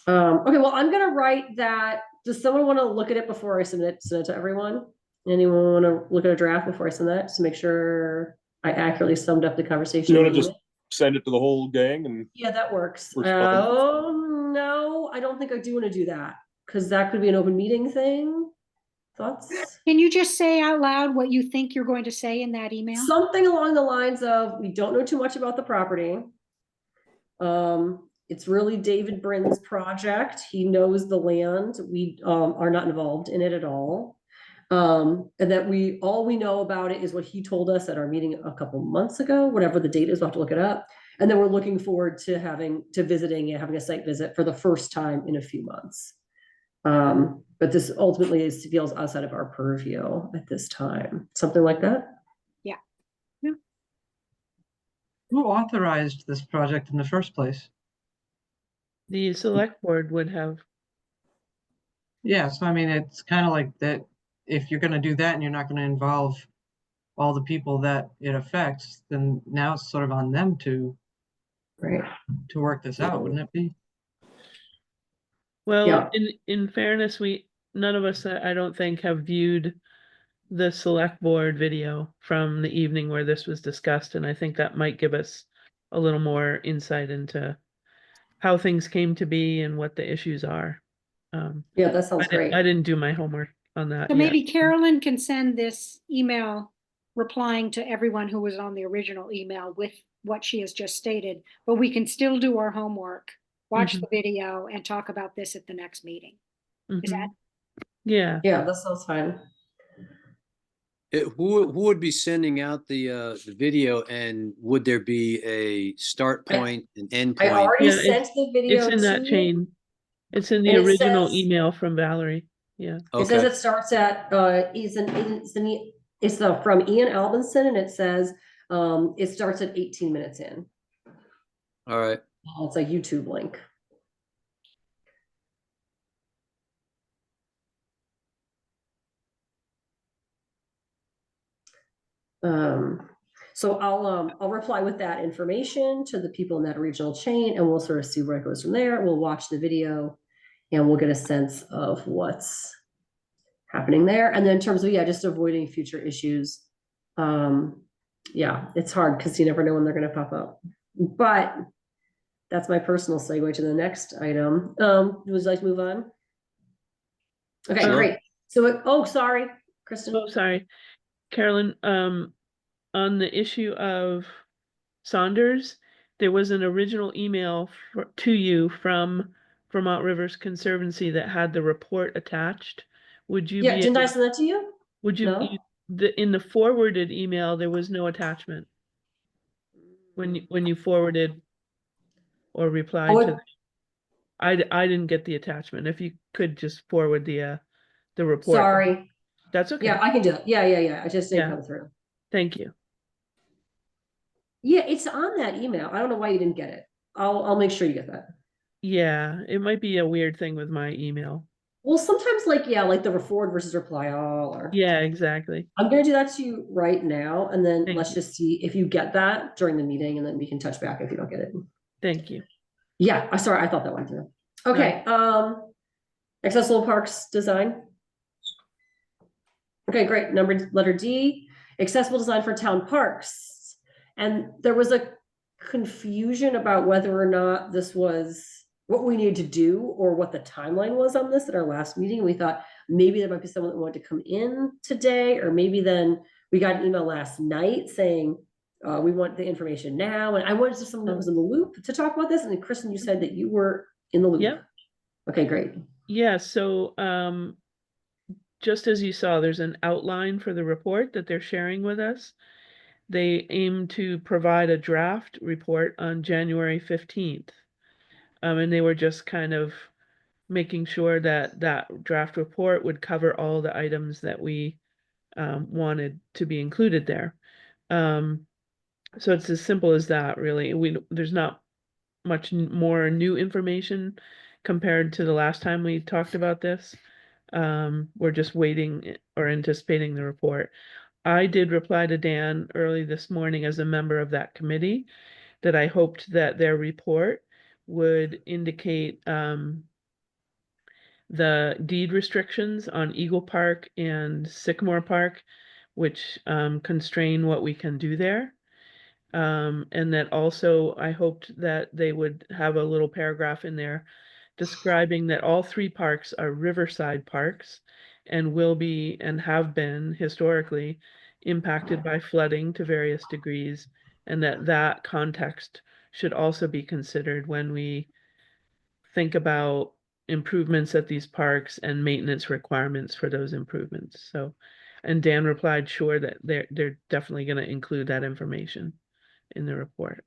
Okay, well, I'm gonna write that. Does someone want to look at it before I send it to everyone? Anyone want to look at a draft before I send that, just to make sure I accurately summed up the conversation? You in want the to just email? send it to the whole gang and Yeah, that works. Respond. Oh, no, I don't think I do want to do that, because that could be an open meeting thing. Thoughts? Can you just say out loud what you think you're going to say in that email? Something along the lines of, we don't know too much about the property. It's really David Brin's project. He knows the land. We are not involved in it at all. And that all we know about it is what he told us at our meeting a couple months ago, whatever the date is, we'll have to look it up. And then we're looking forward to visiting and having a site visit for the first time in a few months. But this ultimately feels outside of our purview at this time. Something like that? Who authorized this project in the first place? The select board would have, Yeah, so I mean, it's kind of like that, if you're gonna do that and you're not gonna involve all the people that it affects, then now it's sort of on them to Right. work this out, wouldn't it be? well, Yeah. in fairness, none of us, I don't think, have viewed the select board video from the evening where this was discussed, and I think that might give us a little more insight into how things came to be and what the issues are. Yeah, that sounds great. I didn't do my homework on that So yet. maybe Carolyn can send this email replying to everyone who was on the original email with what she has just stated, but we can still do our homework, watch the video, and talk about this at the next meeting. Is that? Yeah, Yeah, that sounds fine. Who would be sending out the video, and would there be a start point, an end I point? already Yeah, sent the video it's in that to you. chain. It's in the And it original says- email from Valerie. Yeah. It says Okay, it starts at, it's from Ian Albinson, and it says, it starts at 18 minutes in. all right. It's a YouTube link. So I'll reply with that information to the people in that regional chain, and we'll sort of see where it goes from there. We'll watch the video and we'll get a sense of what's happening there. And then in terms of, yeah, just avoiding future issues. Yeah, it's hard because you never know when they're going to pop up. But that's my personal segue to the next item. Would you like to move on? Okay, Sure. great. So, oh, sorry, Kristen. Oh, sorry, Carolyn, on the issue of Saunders, there was an original email to you from Vermont Rivers Conservancy that had the report attached. Would you Yeah, be didn't I able, send that to you? would you, No? in the forwarded email, there was no attachment when you forwarded or replied Oh, to, I didn't get the attachment. If you could just forward the report. sorry. That's okay. Yeah, I can do it. Yeah. I just didn't Yeah. come through. Thank you. Yeah, it's on that email. I don't know why you didn't get it. I'll make sure you get that. Yeah, it might be a weird thing with my email. Well, sometimes like the forward versus reply all, or Yeah, exactly. I'm gonna do that to you right now, and then Thank let's you. just see if you get that during the meeting, and then we can touch back if you don't get it. Thank you. Yeah, I'm sorry, I thought that went through. Okay, accessible parks design. Okay, great. Letter D, accessible design for town parks. And there was a confusion about whether or not this was what we needed to do or what the timeline was on this at our last meeting. We thought maybe there might be someone that wanted to come in today, or maybe then we got an email last night saying, we want the information now. And I wanted to someone that was in the loop to talk about this. And then Kristen, you said that you were in the loop. Yep. Okay, great. Yeah, so just as you saw, there's an outline for the report that they're sharing with us. They aim to provide a draft report on January 15th. And they were just kind of making sure that that draft report would cover all the items that we wanted to be included there. So it's as simple as that, really. There's not much more new information compared to the last time we talked about this. We're just waiting or anticipating the report. I did reply to Dan early this morning as a member of that committee that I hoped that their report would indicate the deed restrictions on Eagle Park and Sycamore Park, which constrain what we can do there. And that also I hoped that they would have a little paragraph in there describing that all three parks are riverside parks and will be and have been historically impacted by flooding to various degrees, and that context should also be considered when we think about improvements at these parks and maintenance requirements for those improvements. So, and Dan replied, sure, that they're definitely going to include that information in the report.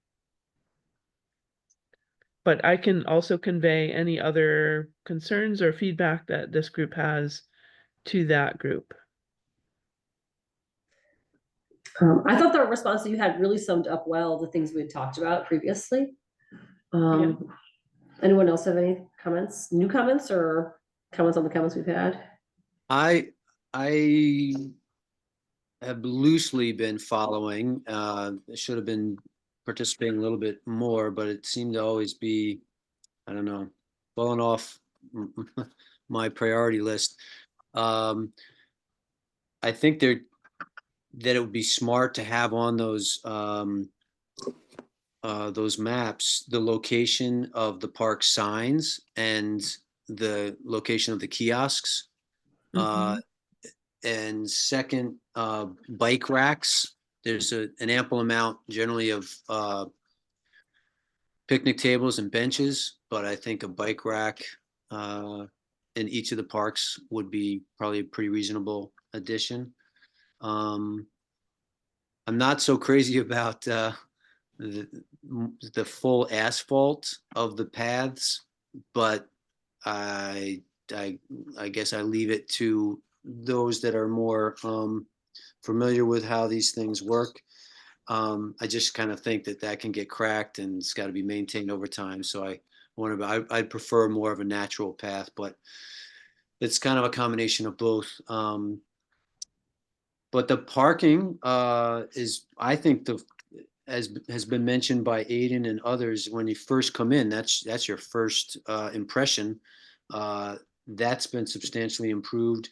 But I can also convey any other concerns or feedback that this group has to that group. I thought the response that you had really summed up well the things we had talked about previously. Anyone else have any comments, new comments, or comments on the comments we've had? I have loosely been following, should have been participating a little bit more, but it seemed to always be, I don't know, falling off my priority list. I think that it would be smart to have on those maps the location of the park signs and the location of the kiosks. And second, bike racks. There's an ample amount generally of picnic tables and benches, but I think a bike rack in each of the parks would be probably a pretty reasonable addition. I'm not so crazy about the full asphalt of the paths, but I guess I leave it to those that are more familiar with how these things work. I just kind of think that can get cracked and it's got to be maintained over time. So I'd prefer more of a natural path, but it's kind of a combination of both. But the parking is, I think, as has been mentioned by Aiden and others, when you first come in, that's your first impression. That's been substantially improved.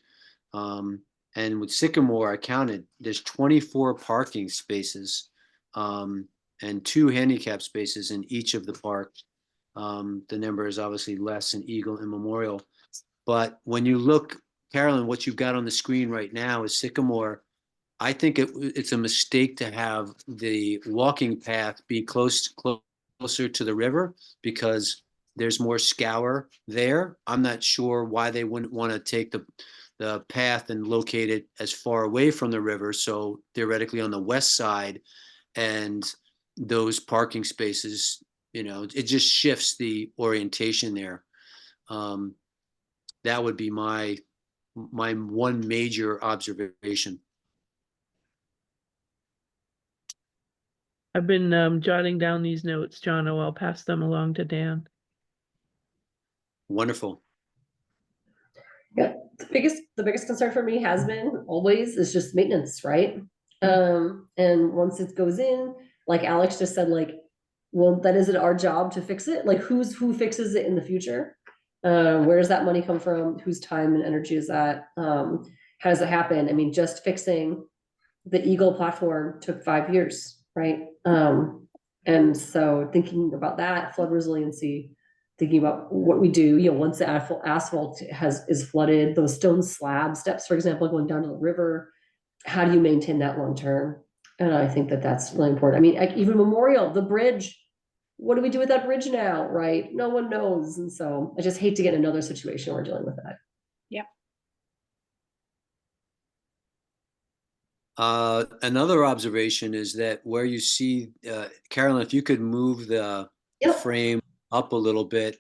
And with Sycamore, I counted, there's 24 parking spaces and 2 handicap spaces in each of the parks. The number is obviously less in Eagle and Memorial. But when you look, Carolyn, what you've got on the screen right now is Sycamore. I think it's a mistake to have the walking path be closer to the river because there's more scour there. I'm not sure why they wouldn't want to take the path and locate it as far away from the river. So theoretically on the west side, and those parking spaces, it just shifts the orientation there. That would be my one major observation. I've been jotting down these notes, John. I'll pass them along to Dan. Wonderful. Yeah, the biggest concern for me has been always is just maintenance, right? And once it goes in, like Alex just said, like, well, then is it our job to fix it? Like, who fixes it in the future? Where does that money come from? Whose time and energy is that? How does it happen? I mean, just fixing the Eagle platform took 5 years, right? And so thinking about that, flood resiliency, thinking about what we do, once the asphalt is flooded, those stone slab steps, for example, going down to the river, how do you maintain that long term? And I think that that's really important. I mean, even Memorial, the bridge, what do we do with that bridge now, right? No one knows. And so I just hate to get in another situation where we're dealing with that. Yep. Another observation is that where you see, Carolyn, if you could move the Yep. frame up a little bit,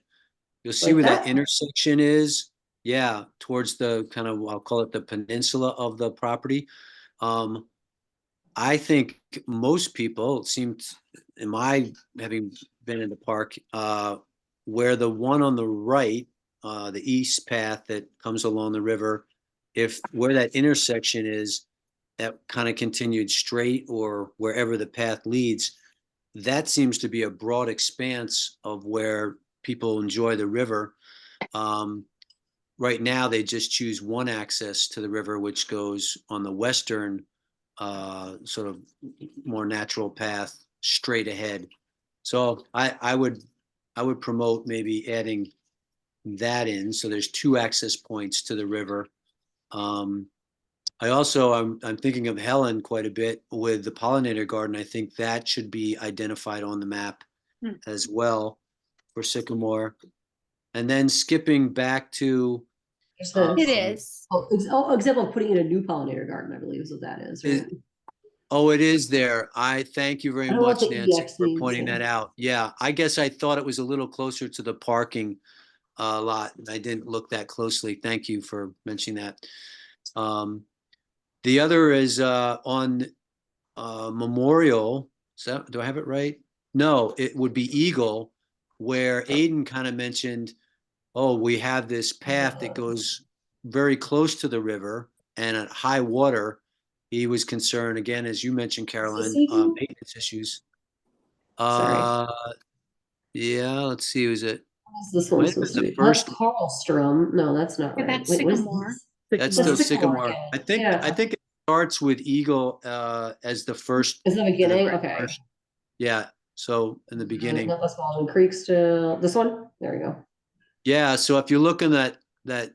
you'll see Like where that that? intersection is. Yeah, towards the kind of, I'll call it the peninsula of the property. I think most people, it seems, in my having been in the park, where the one on the right, the east path that comes along the river, if where that intersection is, that kind of continued straight or wherever the path leads, that seems to be a broad expanse of where people enjoy the river. Right now, they just choose one access to the river, which goes on the western sort of more natural path straight ahead. So I would promote maybe adding that in. So there's two access points to the river. I'm thinking of Helen quite a bit with the pollinator garden. I think that should be identified on the map as well for Sycamore. And then skipping back to It is. Example of putting in a new pollinator garden, I believe is what that is, right? it is there. I thank you very I don't know what much, the Nancy, EX for means, pointing yeah. that out. Yeah, I guess I thought it was a little closer to the parking lot. I didn't look that closely. Thank you for mentioning that. The other is on Memorial. Do I have it right? No, it would be Eagle, where Aiden kind of mentioned, oh, we have this path that goes very close to the river, and at high water, he was concerned, again, as you mentioned, Carolyn, maintenance issues. Sorry. Yeah, let's see, was it? This one's supposed to be. That's first. Carlstrom. No, that's not Yeah, right. that's Wait, what is Sycamore. this? That's That's still Sycamore Sycamore. again. I think it starts with Eagle as the first. Is the beginning? very Okay. first. Yeah, so in the beginning. West Malden Creek still. This one? There we go. Yeah, so if you look in that at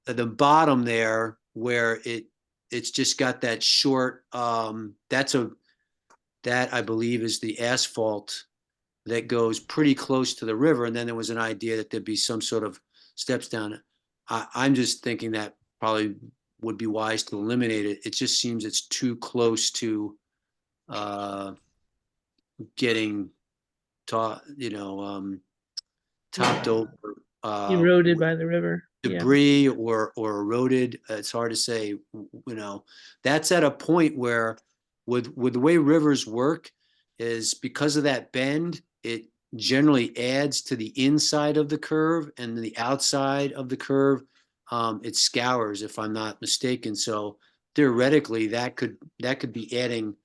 the bottom there where it's just got that short that I believe is the asphalt that goes pretty close to the river, and then there was an idea that there'd be some sort of steps down. I'm just thinking that probably would be wise to eliminate it. It just seems it's too close to getting topped over Eroded by the river. Yeah. debris or eroded. It's hard to say. That's at a point where with the way rivers work is because of that bend, it generally adds to the inside of the curve, and the outside of the curve it scours, if I'm not mistaken. So theoretically that could be adding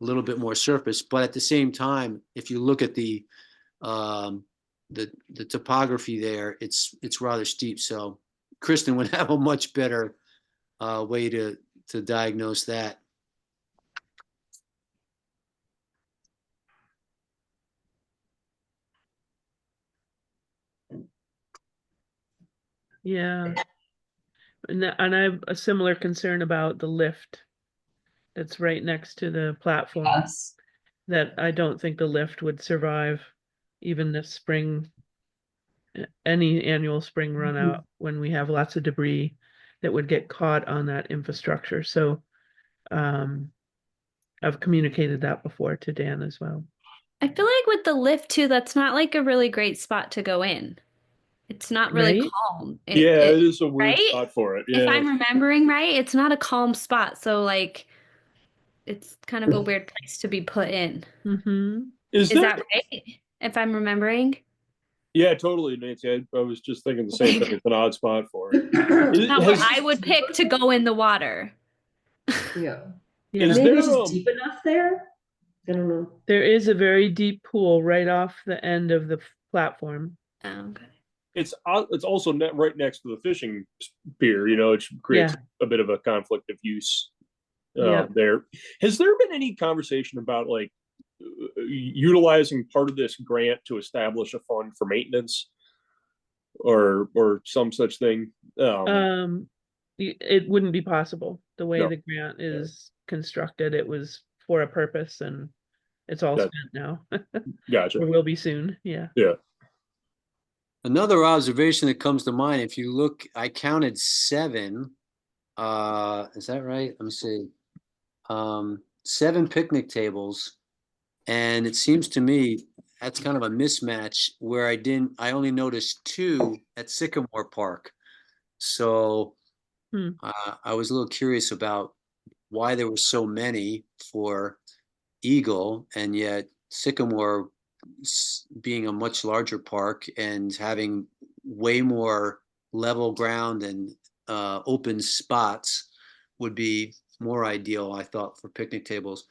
a little bit more surface, but at the same time, if you look at the topography there, it's rather steep. So Kristen would have a much better way to diagnose that. Yeah. And I have a similar concern about the lift that's right next to the platform. Yes. That I don't think the lift would survive even this spring, any annual spring run out when we have lots of debris that would get caught on that infrastructure. So I've communicated that before to Dan as well. I feel like with the lift too, that's not like a really great spot to go in. It's not really Right? calm. It is a weird right? spot for it. If Yeah. I'm remembering right, it's not a calm spot. So like it's kind of a weird place to be put in. Mm-hmm. Is that right? If I'm remembering? Yeah, totally, Nancy. I was just thinking the same thing. It's an odd spot for it. Not where I would pick to go in the water. Yeah. Yeah. Is Maybe there it's just deep enough there. I don't know. There is a very deep pool right off the end of the platform. Oh, okay. It's also right next to the fishing pier, which creates a bit of a conflict of use there. Has there been any conversation about like utilizing part of this grant to establish a fund for maintenance or some such thing. It wouldn't be possible. The way No. the grant is constructed, it was for a purpose and it's all That- spent now. Gotcha. Or will be soon, yeah. Yeah. Another observation that comes to mind, if you look, I counted 7. Is that right? Let me see. 7 picnic tables. And it seems to me that's kind of a mismatch where I only noticed 2 at Sycamore Park. So I was a little curious about why there were so many for Eagle, and yet Sycamore being a much larger park and having way more level ground and open spots would be more ideal, I thought, for picnic tables.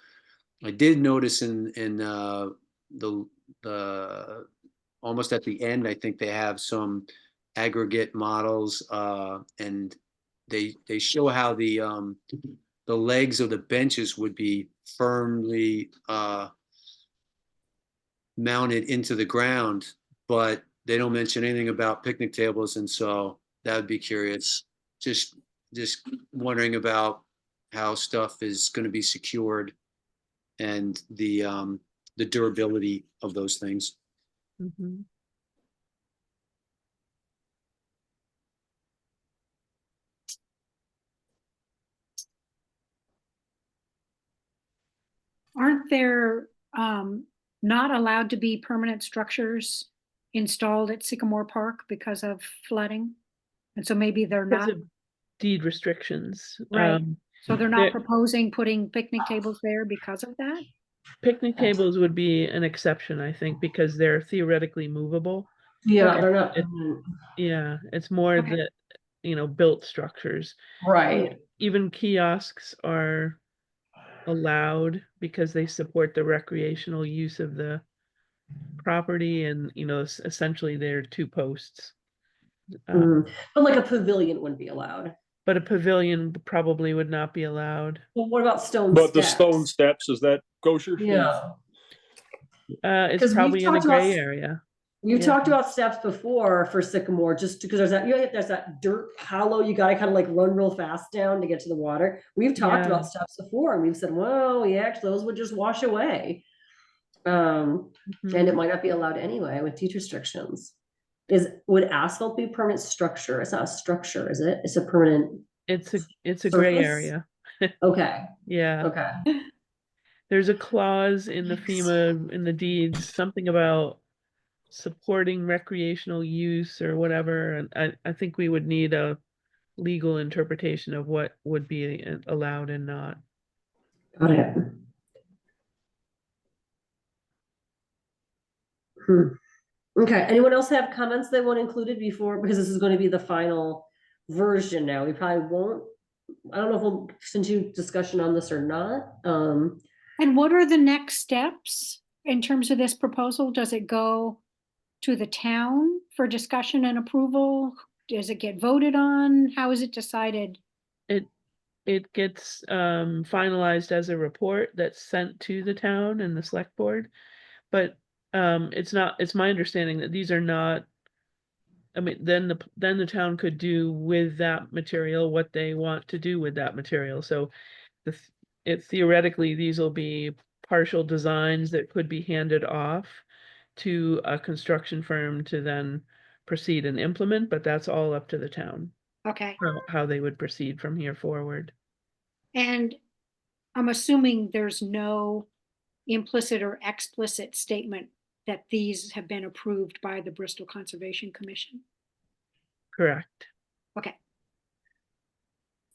I did notice in the almost at the end, I think they have some aggregate models, and they show how the legs of the benches would be firmly mounted into the ground, but they don't mention anything about picnic tables, and so that would be curious. Just wondering about how stuff is going to be secured and the durability of those things. Mhm. Aren't there not allowed to be permanent structures installed at Sycamore Park because of flooding? And so maybe they're Because not, of deed restrictions. right. So they're not there- proposing putting picnic tables there because of that? Picnic tables would be an exception, I think, because they're theoretically movable. Yeah, Okay. they're not. Yeah, it's more Okay. the, built structures. Right. Even kiosks are allowed because they support the recreational use of the property and, essentially they're 2 posts. But like a pavilion wouldn't be allowed. But a pavilion probably would not be allowed. Well, what about stone But the steps? stone steps, is that kosher? Yeah. It's 'Cause we've probably in the talked about gray area. We've Yeah. talked about steps before for Sycamore, just because there's that dirt hollow you gotta kind of like run real fast down to get to the water. We've talked Yeah. about steps before and we've said, well, yeah, actually those would just wash away. And it might not be allowed anyway with deed restrictions. Would asphalt be permanent structure? It's not a structure, is it? It's a permanent. It's a gray surface? area. Okay, Yeah. okay. There's a clause in the FEMA, in the deeds, something about supporting recreational use or whatever, and I think we would need a legal interpretation of what would be allowed and not. Got it. Okay, anyone else have comments they want included before, because this is going to be the final version now. We probably won't, I don't know if we'll continue discussion on this or not. And what are the next steps in terms of this proposal? Does it go to the town for discussion and approval? Does it get voted on? How is it decided? It gets finalized as a report that's sent to the town and the select board, but it's my understanding that these are not, I mean, then the town could do with that material what they want to do with that material. So theoretically, these will be partial designs that could be handed off to a construction firm to then proceed and implement, but that's all up to the town, Okay. how they would proceed from here forward. And I'm assuming there's no implicit or explicit statement that these have been approved by the Bristol Conservation Commission. Correct. Okay.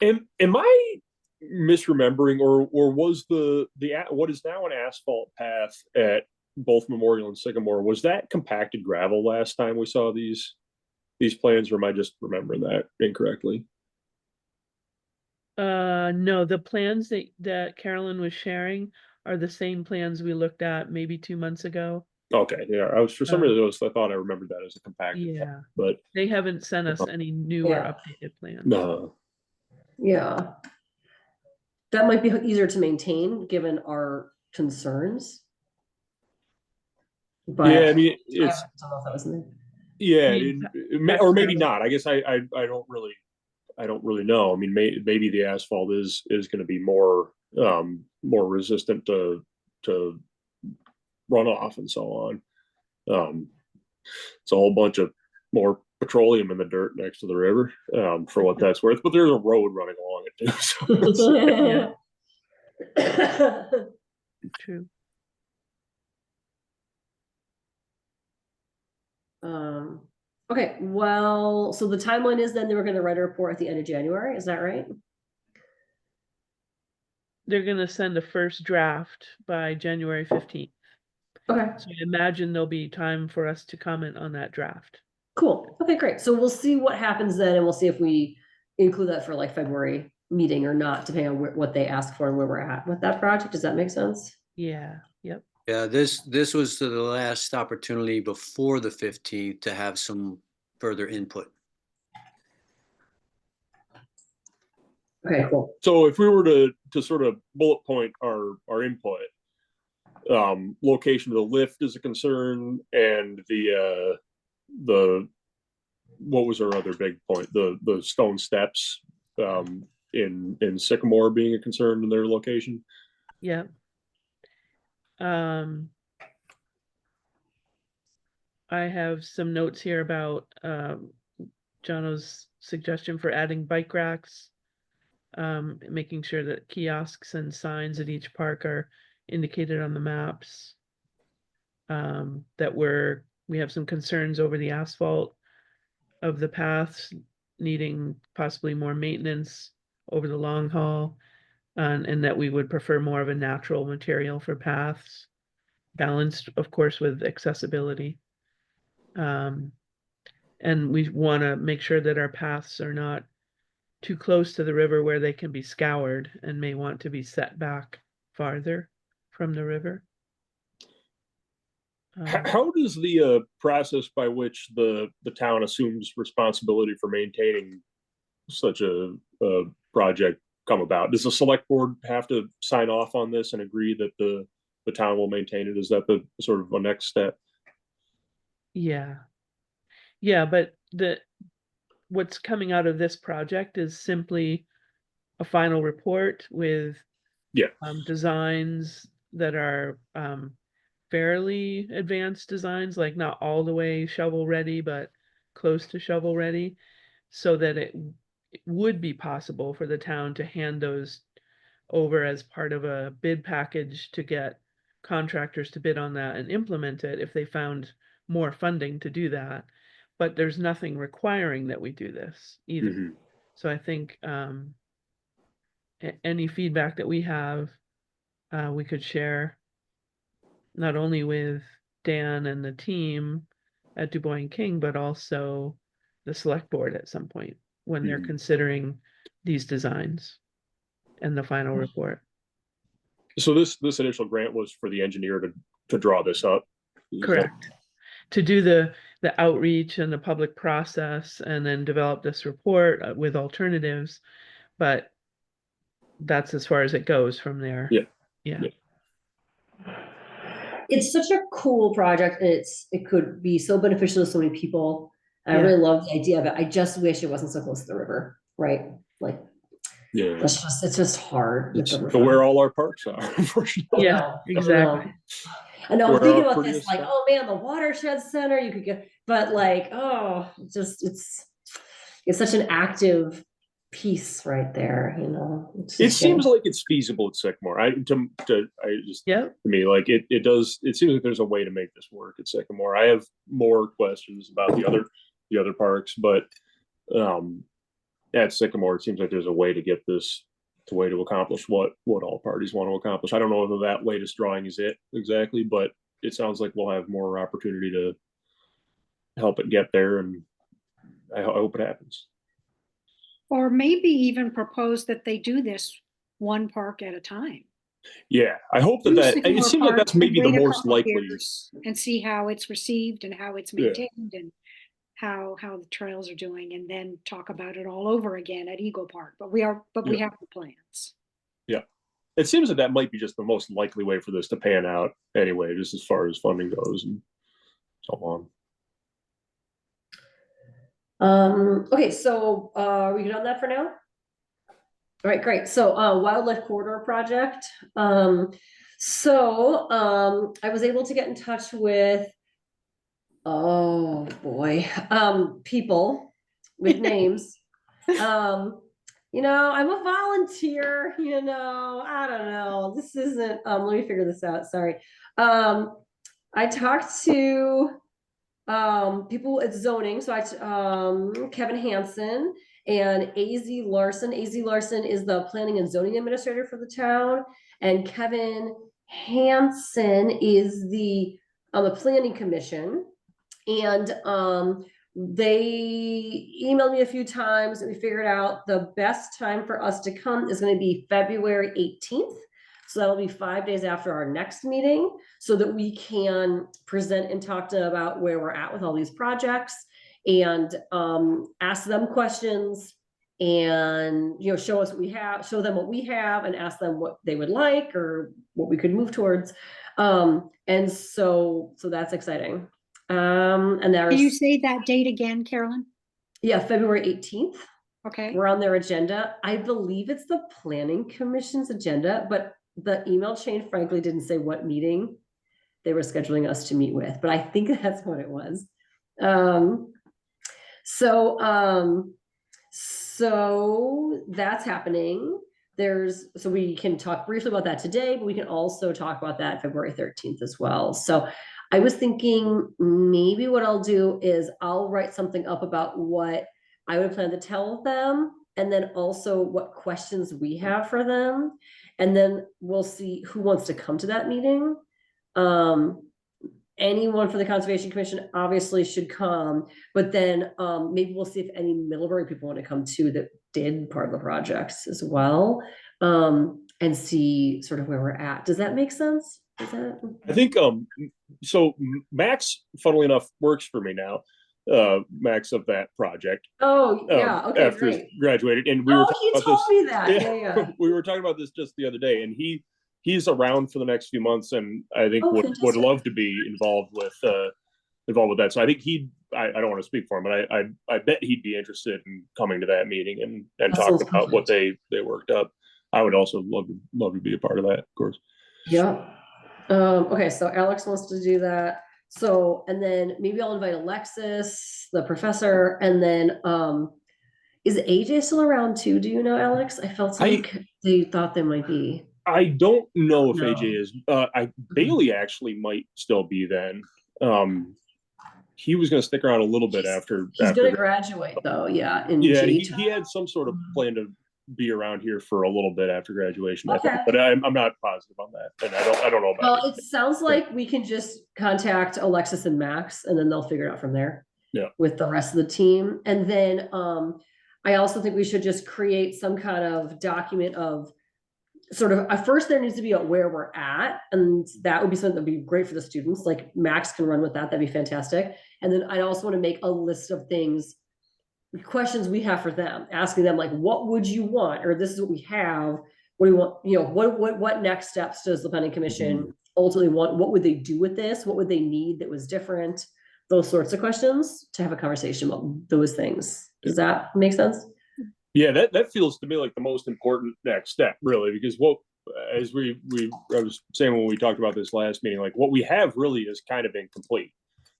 Am I misremembering, or was the what is now an asphalt path at both Memorial and Sycamore, was that compacted gravel last time we saw these plans, or am I just remembering that incorrectly? No, the plans that Carolyn was sharing are the same plans we looked at maybe 2 months ago. Okay, yeah, I was for some reason I thought I remembered that as a compacted, Yeah, but they haven't sent us any newer Yeah. updated plans. no. yeah. That might be easier to maintain given our concerns. But Yeah, I mean, I don't know if that was in there. Yeah, mean, or maybe not. I guess I don't really know. I mean, maybe the asphalt is going to be more more resistant to runoff and so on. It's a whole bunch of more petroleum in the dirt next to the river, for what that's worth. But there's a road running along it too. So true. Okay, well, so the timeline is then they were gonna write a report at the end of January, is that right? They're gonna send a first draft by January 15th. Okay, So I imagine there'll be time for us to comment on that draft. cool. Okay, great. So we'll see what happens then, and we'll see if we include that for like February meeting or not, depending on what they ask for and where we're at with that project. Does that make sense? Yeah, yep. Yeah, this was the last opportunity before the 15th to have some further input. Okay, cool. So if we were to sort of bullet point our input, location of the lift is a concern, and the what was our other big point? The stone steps in Sycamore being a concern in their location. Yeah. I have some notes here about Jono's suggestion for adding bike racks, making sure that kiosks and signs at each park are indicated on the maps. That we have some concerns over the asphalt of the paths needing possibly more maintenance over the long haul, and that we would prefer more of a natural material for paths, balanced, of course, with accessibility. And we want to make sure that our paths are not too close to the river where they can be scoured and may want to be set back farther from the river. How does the process by which the town assumes responsibility for maintaining such a project come about? Does the select board have to sign off on this and agree that the town will maintain it? Is that the sort of a next step? Yeah, but what's coming out of this project is simply a final report with designs that are fairly advanced designs, like not all the way shovel ready, but close to shovel ready, so that it would be possible for the town to hand those over as part of a bid package to get contractors to bid on that and implement it if they found more funding to do that. But there's nothing requiring that we do this either. Mm-hmm. So I think any feedback that we have, we could share not only with Dan and the team at Du Bois and King, but also the select board at some point when they're considering these designs and the final report. So this initial grant was for the engineer to draw this up. Correct. To do the outreach and the public process and then develop this report with alternatives, but that's as far as it goes from there. Yeah. It's such a cool project, and it could be so beneficial to so many people. I Yeah. really love the idea of it. I just wish it wasn't so close to the river, right? Like, it's just hard with the river. Where all our parks are, unfortunately. Yeah, exactly. And I'm thinking about this, like, oh man, the watershed center, you could get, but like, oh, it's such an active piece right there, you know. It seems like it's feasible at Sycamore. To me, like it does. It seems like there's a way to make this work at Sycamore. I have more questions about the other parks, but at Sycamore, it seems like there's a way to get this way to accomplish what all parties want to accomplish. I don't know whether that latest drawing is it exactly, but it sounds like we'll have more opportunity to help it get there, and I hope it happens. Or maybe even propose that they do this one park at a time. Yeah, I hope that it seems like that's maybe the most likely. And see how it's received and how it's maintained and how the trails are doing, and then talk about it all over again at Eagle Park. But we have the plans. Yeah, it seems that might be just the most likely way for this to pan out anyway, just as far as funding goes and so on. Okay, so, are we good on that for now? All right, great. So, Wildlife Corridor Project. I was able to get in touch with, oh boy, people with names. I'm a volunteer, I don't know. This isn't, let me figure this out. Sorry. I talked to people at zoning. So Kevin Hansen and AZ Larson. AZ Larson is the planning and zoning administrator for the town, and Kevin Hansen is the planning commission. And they emailed me a few times, and we figured out the best time for us to come is going to be February 18th. So that'll be 5 days after our next meeting, so that we can present and talk to them about where we're at with all these projects, and ask them questions, and show us what we have, show them what we have, and ask them what they would like or what we could move towards. And so that's exciting. And Can you there's, say that date again, Carolyn? yeah, February 18th. Okay. We're on their agenda. I believe it's the planning commission's agenda, but the email chain frankly didn't say what meeting they were scheduling us to meet with, but I think that's what it was. So that's happening. So we can talk briefly about that today, but we can also talk about that February 13th as well. So I was thinking maybe what I'll do is I'll write something up about what I would plan to tell them, and then also what questions we have for them. And then we'll see who wants to come to that meeting. Anyone from the Conservation Commission obviously should come, but then maybe we'll see if any Middlebury people want to come too that did part of the projects as well, and see sort of where we're at. Does that make sense? Is that? I think so Max, funnily enough, works for me now. Max of that project. Oh yeah, okay, after great. graduated, and we Oh, were he talking told about me this. that. Yeah. We were talking about this just the other day, and he's around for the next few months, and I think Oh, would fantastic. love to be involved with that. So I think I don't want to speak for him, but I bet he'd be interested in coming to that meeting and That talking sounds about what perfect. they worked up. I would also love to be a part of that, of course. Yeah. Okay, so Alex wants to do that. So, and then maybe I'll invite Alexis, the professor, and then is AJ still around too? Do you know, Alex? I felt like they thought they might be. I don't know if No. AJ is. Bailey actually might still be then. He was going to stick around a little bit after. He's going to graduate though, yeah. Yeah, he had some sort of plan to be around here for a little bit after graduation. Okay. I think, but I'm not positive on that, and I don't know about Well, it sounds like we can just contact Alexis and Max, and then they'll figure it out from there. Yeah. With the rest of the team, and then I also think we should just create some kind of document of sort of, first there needs to be a where we're at, and that would be something that'd be great for the students. Like Max can run with that. That'd be fantastic. And then I also want to make a list of things, questions we have for them, asking them like, what would you want? Or this is what we have. What do you want? What next steps does the planning commission ultimately want? What would they do with this? What would they need that was different? Those sorts of questions, to have a conversation about those things. Does that make sense? Yeah, that feels to me like the most important next step, really, because as I was saying when we talked about this last meeting, like what we have really is kind of incomplete,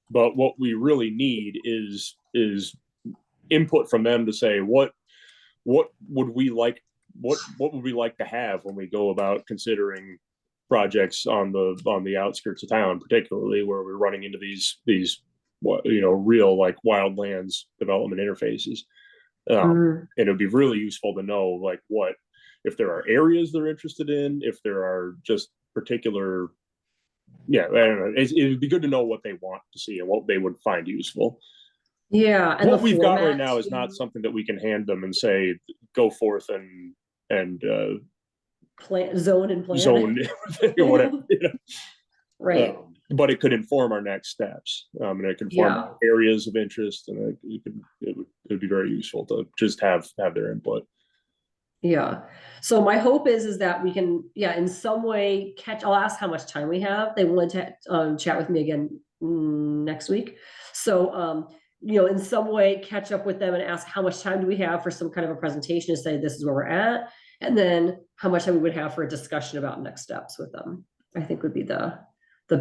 but what we really need is input from them to say what would we like to have when we go about considering projects on the outskirts of town, particularly where we're running into these real like wildlands development interfaces. And it would be really useful to know like what, if there are areas they're interested in, if there are just particular, I don't know. It would be good to know what they want to see and what they would find useful. Yeah, and what we've got right now is not something that we can hand them and say, go forth and plan, zone and plan, whatever. Right. But it could inform our next steps, and it could inform areas of interest, and it would be very useful to just have their input. Yeah. So my hope is that we can, in some way I'll ask how much time we have. They wanted to chat with me again next week. So in some way catch up with them and ask how much time do we have for some kind of a presentation to say this is where we're at, and then how much time we would have for a discussion about next steps with them. I think would be the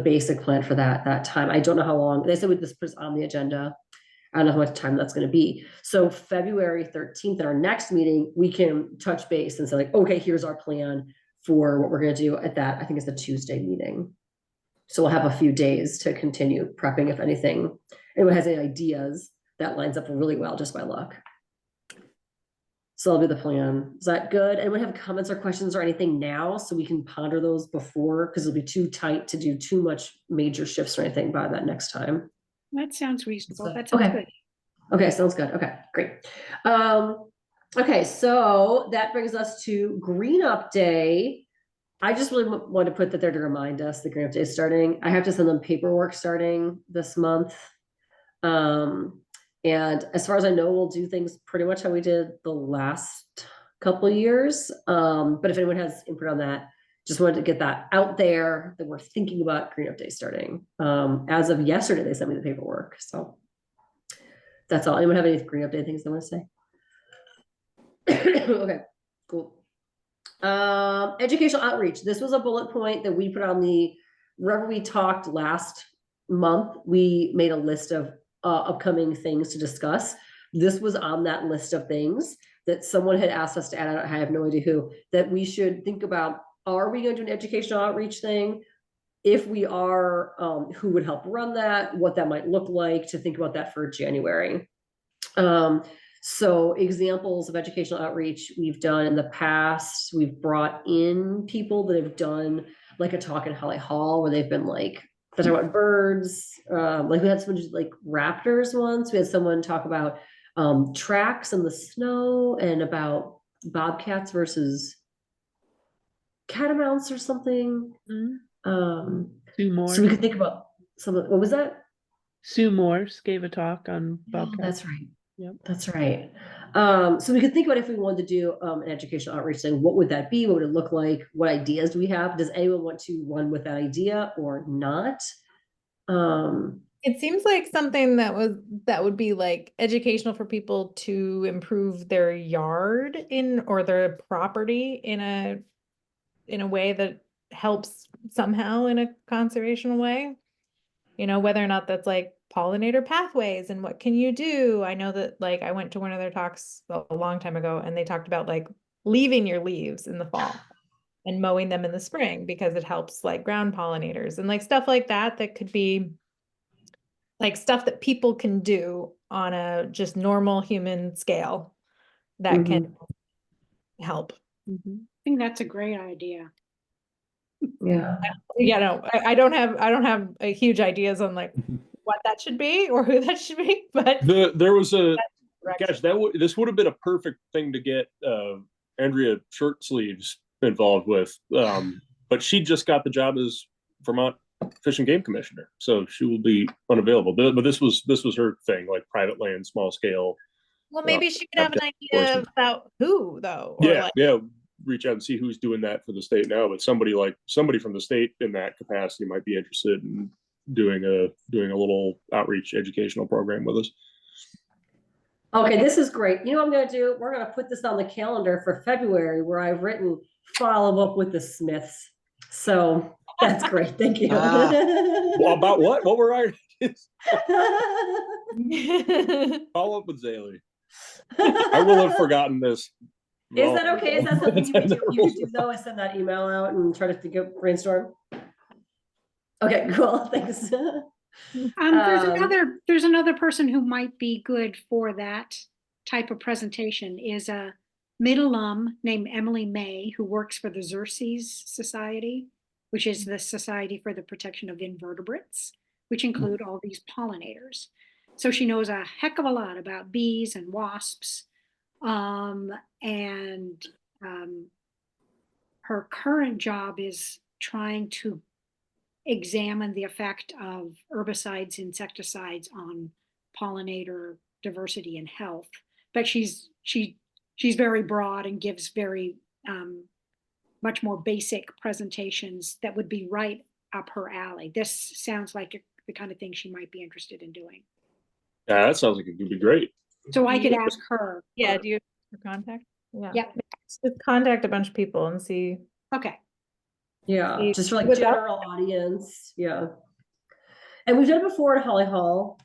basic plan for that time. I don't know how long. They said with this was on the agenda. I don't know how much time that's going to be. So February 13th, at our next meeting, we can touch base and say like, okay, here's our plan for what we're going to do at that. I think it's the Tuesday meeting. So we'll have a few days to continue prepping if anyone has any ideas. That lines up really well just by luck. So that'll be the plan. Is that good? Anyone have comments or questions or anything now so we can ponder those before, because it'll be too tight to do too much major shifts or anything by that next time. That sounds reasonable. That sounds Okay. good. Okay, sounds good. Okay, great. Okay, so that brings us to Green Up Day. I just really want to put that there to remind us the Green Up Day is starting. I have to send them paperwork starting this month. And as far as I know, we'll do things pretty much how we did the last couple of years. But if anyone has input on that, just wanted to get that out there that we're thinking about Green Up Day starting. As of yesterday, they sent me the paperwork. So that's all. Anyone have any Green Up Day things they want to say? Okay, cool. Educational outreach. This was a bullet point that we put on wherever we talked last month. We made a list of upcoming things to discuss. This was on that list of things that someone had asked us to add. I have no idea who, that we should think about. Are we going to do an educational outreach thing? If we are, who would help run that? What that might look like, to think about that for January. So examples of educational outreach we've done in the past, we've brought in people that have done like a talk in Holly Hall where they've been like, they're talking about birds. Like we had someone do like raptors once. We had someone talk about tracks in the snow and about bobcats versus catamounts or something. Sue Morse. So we could think about what was that? Sue Morse gave a talk on Oh, bobcats. that's right. Yep. That's right. So we could think about if we wanted to do an educational outreach thing, what would that be? What would it look like? What ideas do we have? Does anyone want to run with that idea or not? It seems like something that would be like educational for people to improve their yard or their property in a way that helps somehow in a conservational way. Whether or not that's like pollinator pathways and what can you do? I know that like I went to one of their talks a long time ago and they talked about like leaving your leaves in the fall and mowing them in the spring because it helps like ground pollinators and like stuff like that could be like stuff that people can do on a just normal human scale that can help. I think that's a great idea. Yeah. No, I don't have a huge ideas on like what that should be or who that should be, but there was this would have been a perfect thing to get Andrea Shirtsleeves involved with, but she just got the job as Vermont Fish and Game Commissioner, so she will be unavailable. But this was her thing, like private land, small scale. Well, maybe she could have an idea about who though. Or yeah. Reach out and see who's doing that for the state now. But somebody from the state in that capacity might be interested in doing a little outreach educational program with us. Okay, this is great. You know what I'm going to do? We're going to put this on the calendar for February where I've written follow up with the Smiths. So that's great. Thank you. Well, about what? What were our follow up with Zaley? I will have forgotten this. Is that okay? Is that something you could do though? I send that email out and try to brainstorm. Okay, cool. Thanks. There's another person who might be good for that type of presentation is a mid-alum named Emily May, who works for the Xerces Society, which is the Society for the Protection of Invertebrates, which include all these pollinators. So she knows a heck of a lot about bees and wasps. Her current job is trying to examine the effect of herbicides, insecticides on pollinator diversity and health. But she's very broad and gives very much more basic presentations that would be right up her alley. This sounds like the kind of thing she might be interested in doing. Yeah, that sounds like it could be great. So I could ask her. Yeah, do you have her contact? Yeah. Yeah, Just contact a bunch of people and see. okay. Yeah, See just for like what's out general audience, yeah. And we've done it before at Holly Hall.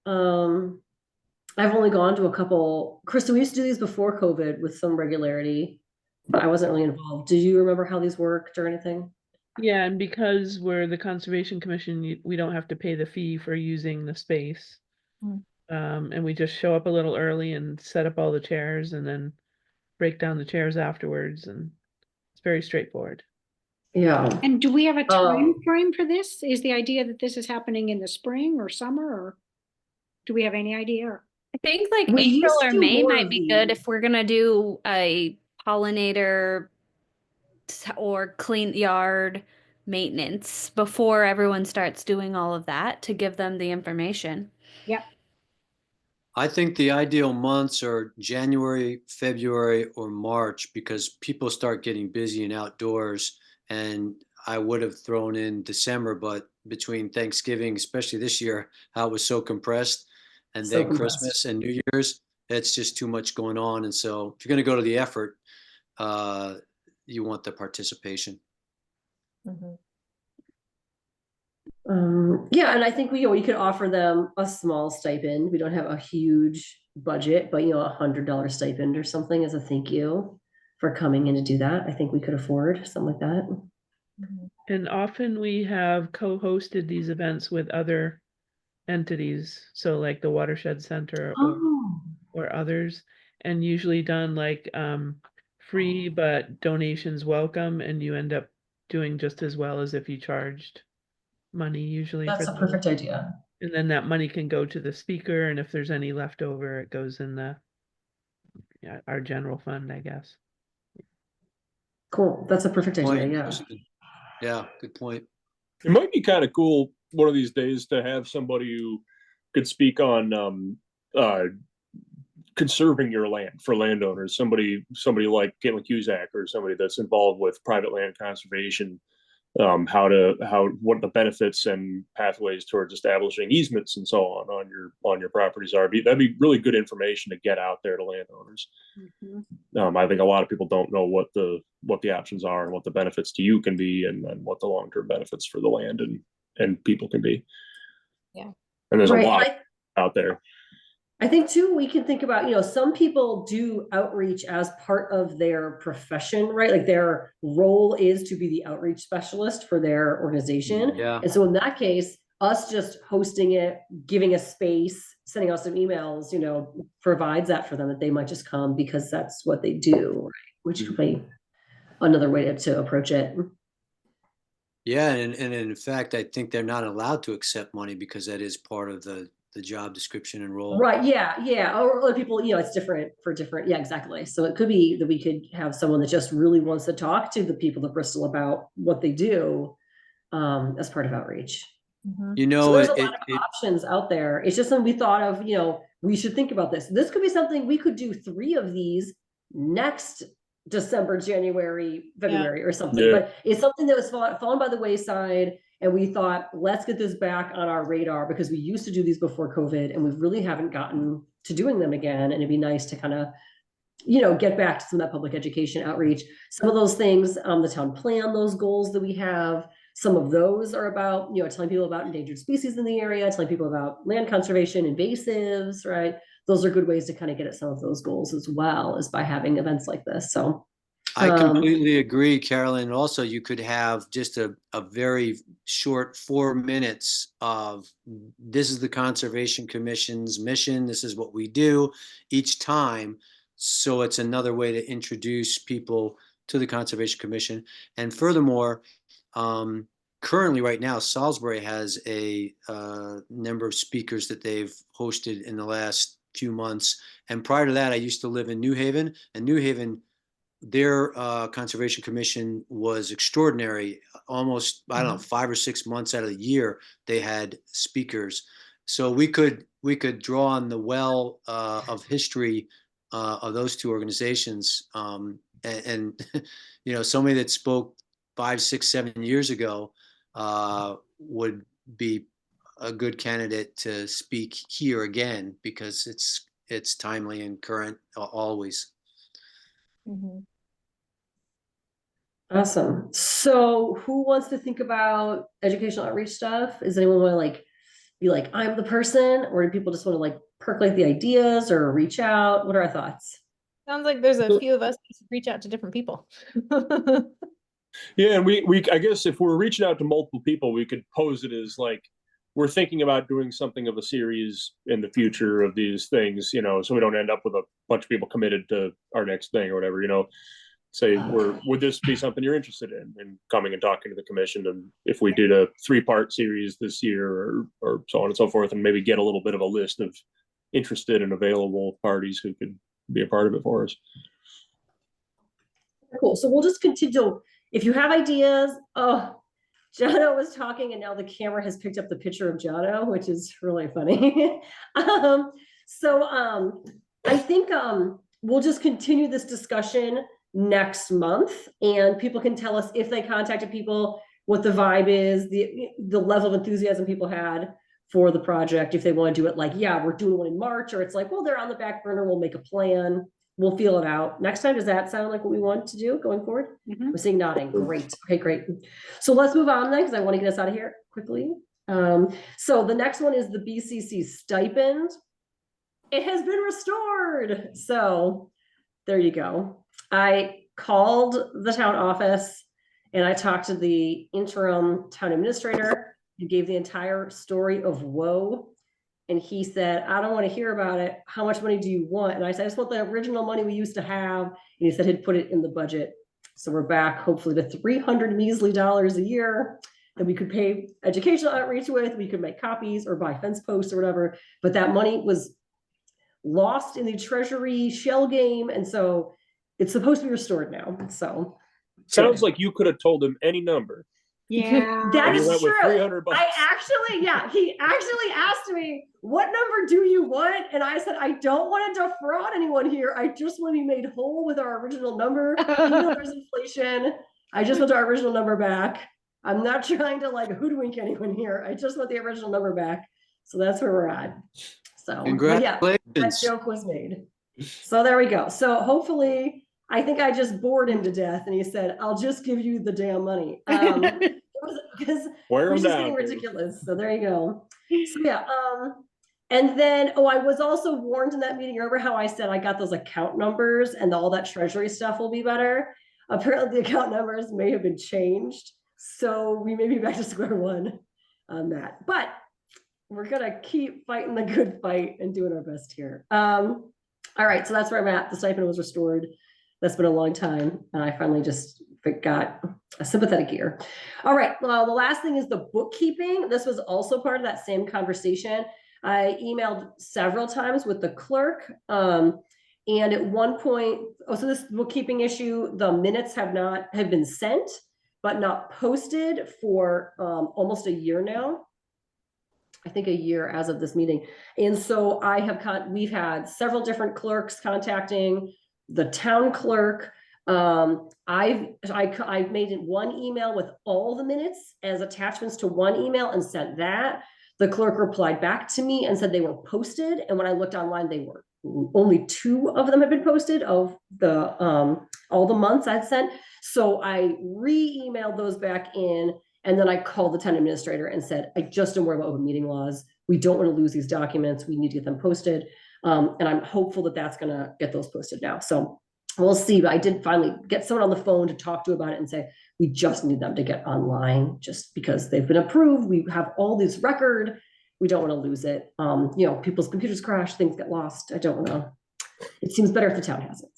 I've only gone to a couple. Krista, we used to do these before COVID with some regularity, but I wasn't really involved. Do you remember how these worked or anything? Yeah, and because we're the Conservation Commission, we don't have to pay the fee for using the space. Hmm. And we just show up a little early and set up all the chairs and then break down the chairs afterwards, and it's very straightforward. Yeah. And do we have a Um, time frame for this? Is the idea that this is happening in the spring or summer, or do we have any idea? I think like We April used to or do May more might of be good these. if we're gonna do a pollinator or clean yard maintenance before everyone starts doing all of that to give them the information. Yep. I think the ideal months are January, February, or March because people start getting busy and outdoors. And I would have thrown in December, but between Thanksgiving, especially this year, how it was so compressed, and So then compressed. Christmas and New Year's, it's just too much going on. And so if you're going to go to the effort, you want the participation. Mhm. Yeah, and I think we could offer them a small stipend. We don't have a huge budget, but $100 stipend or something as a thank you for coming in to do that. I think we could afford something like that. Mhm. And often we have co-hosted these events with other entities, so like the Watershed Center Oh, or others, and usually done like free but donations welcome, and you end up doing just as well as if you charged money usually for that's a those. perfect idea. And then that money can go to the speaker, and if there's any left over, it goes in our general fund, I guess. Cool. That's a perfect idea. Point, Yeah. Kristen. Yeah, good point. It might be kind of cool one of these days to have somebody who could speak on conserving your land for landowners. Somebody like Caitlin Cusack or somebody that's involved with private land conservation. What the benefits and pathways towards establishing easements and so on your properties are. That'd be really good information to get out there to landowners. I think a lot of people don't know what the options are and what the benefits to you can be, and what the long-term benefits for the land and people can be. Yeah. And there's Right, a lot and out there. I think too, we can think about, some people do outreach as part of their profession, right? Like their role is to be the outreach specialist for their organization. Yeah. And so in that case, us just hosting it, giving a space, sending out some emails, provides that for them, that they might just come because that's what they do, right? Which could be another way to approach it. Yeah, and in fact, I think they're not allowed to accept money because that is part of the job description and role. Right, yeah. Or other people, it's different for different, yeah, exactly. So it could be that we could have someone that just really wants to talk to the people of Bristol about what they do as part of outreach. Mhm. You So know, there's a lot of options out there. It's just something we thought of, we should think about this. This could be something we could do 3 of these next December, January, February or something. Yeah. But it's something that was fallen by the wayside. And we thought, let's get this back on our radar because we used to do these before COVID and we really haven't gotten to doing them again. And it'd be nice to kind of, get back to some of that public education outreach. Some of those things, the town plan, those goals that we have, some of those are about, telling people about endangered species in the area, telling people about land conservation, invasives, right? Those are good ways to kind of get at some of those goals as well as by having events like this. So I completely agree, Carolyn. Also, you could have just a very short 4 minutes of this is the Conservation Commission's mission. This is what we do each time. So it's another way to introduce people to the Conservation Commission. And furthermore, currently right now, Salisbury has a number of speakers that they've hosted in the last few months. And prior to that, I used to live in New Haven, and New Haven, their Conservation Commission was extraordinary. Almost, I don't know, 5 or 6 months out of the year, they had speakers. So we could draw on the well of history of those two organizations, and somebody that spoke 5, 6, 7 years ago would be a good candidate to speak here again because it's timely and current always. Mhm. Awesome. So who wants to think about educational outreach stuff? Does anyone want to like be like, I'm the person, or do people just want to like percolate the ideas or reach out? What are our thoughts? Sounds like there's a few of us who should reach out to different people. Yeah, and we I guess if we're reaching out to multiple people, we could pose it as like we're thinking about doing something of a series in the future of these things, you know, so we don't end up with a bunch of people committed to our next thing or whatever, you know. Say, would this be something you're interested in coming and talking to the commission? And if we did a 3-part series this year or so on and so forth, and maybe get a little bit of a list of interested and available parties who could be a part of it for us. Cool. So we'll just continue. If you have ideas, oh, Jono was talking and now the camera has picked up the picture of Jono, which is really funny. I think we'll just continue this discussion next month, and people can tell us if they contacted people, what the vibe is, the level of enthusiasm people had for the project. If they want to do it like, yeah, we're doing one in March, or it's like, well, they're on the back burner, we'll make a plan. We'll feel it out. Next time, does that sound like what we want to do going forward? Mhm. We're seeing nodding. Great. Okay, great. So let's move on then, because I want to get us out of here quickly. So the next one is the BCC stipend. It has been restored. So there you go. I called the town office and I talked to the interim town administrator. He gave the entire story of woe. And he said, I don't want to hear about it. How much money do you want? And I said, I just want the original money we used to have. And he said he'd put it in the budget. So we're back hopefully to $300 measly a year that we could pay educational outreach with. We could make copies or buy fence posts or whatever. But that money was lost in the treasury shell game. And so it's supposed to be restored now. So sounds like you could have told him any number. Yeah. that is went with true. 300 bucks. He actually asked me, what number do you want? And I said, I don't want to defraud anyone here. I just want to be made whole with our original number. Even though there's inflation, I just want our original number back. I'm not trying to like hoodwink anyone here. I just want the original number back. So that's where we're at. So Congratulations. yeah, that joke was made. So there we go. So hopefully, I think I just bored him to death, and he said, "I'll just give you the damn money." Because Wear it was them just down, getting dude. ridiculous. So there you go. So yeah. And then I was also warned in that meeting. Remember how I said I got those account numbers and all that treasury stuff will be better? Apparently, the account numbers may have been changed, so we may be back to square one on that. But we're gonna keep fighting the good fight and doing our best here. All right, so that's where I'm at. The stipend was restored. That's been a long time, and I finally just got a sympathetic ear. All right, well, the last thing is the bookkeeping. This was also part of that same conversation. I emailed several times with the clerk, and at one point, so this bookkeeping issue, the minutes have been sent, but not posted for almost a year now. I think a year as of this meeting. And so we've had several different clerks contacting the town clerk. I've made it one email with all the minutes as attachments to one email and sent that. The clerk replied back to me and said they were posted. And when I looked online, they were only 2 of them have been posted of the all the months I'd sent. So I re-emailed those back in. And then I called the town administrator and said, I just am worried about open meeting laws. We don't want to lose these documents. We need to get them posted. And I'm hopeful that that's going to get those posted now. So we'll see. But I did finally get someone on the phone to talk to about it and say, we just need them to get online just because they've been approved. We have all this record. We don't want to lose it. People's computers crash, things get lost. I don't know. It seems better if the town has it.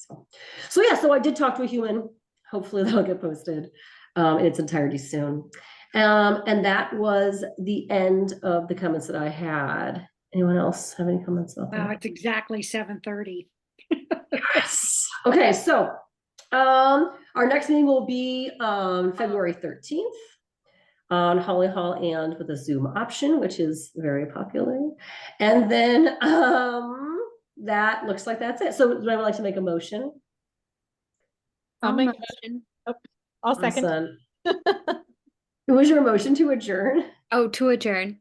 So yeah, so I did talk to a human. Hopefully that'll get posted in its entirety soon. And that was the end of the comments that I had. Anyone else have any comments about that? It's exactly 7:30. Yes. Okay, so our next meeting will be on February 13th on Holly Hall and with a Zoom option, which is very popular. And then that looks like that's it. So would I like to make a motion? I'll make a motion. I'll second. Awesome. Who was your motion to adjourn? Oh, to adjourn.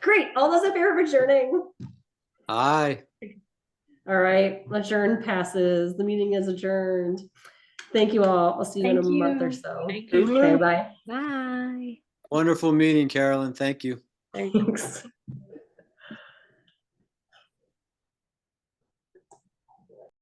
Great. All those in favor of adjourning? Aye. All right, adjourn passes. The meeting is adjourned. Thank you all. I'll see you in a Thank month or you. so. Thank you. Okay, bye. Bye. Wonderful meeting, Carolyn. Thank you. Thanks.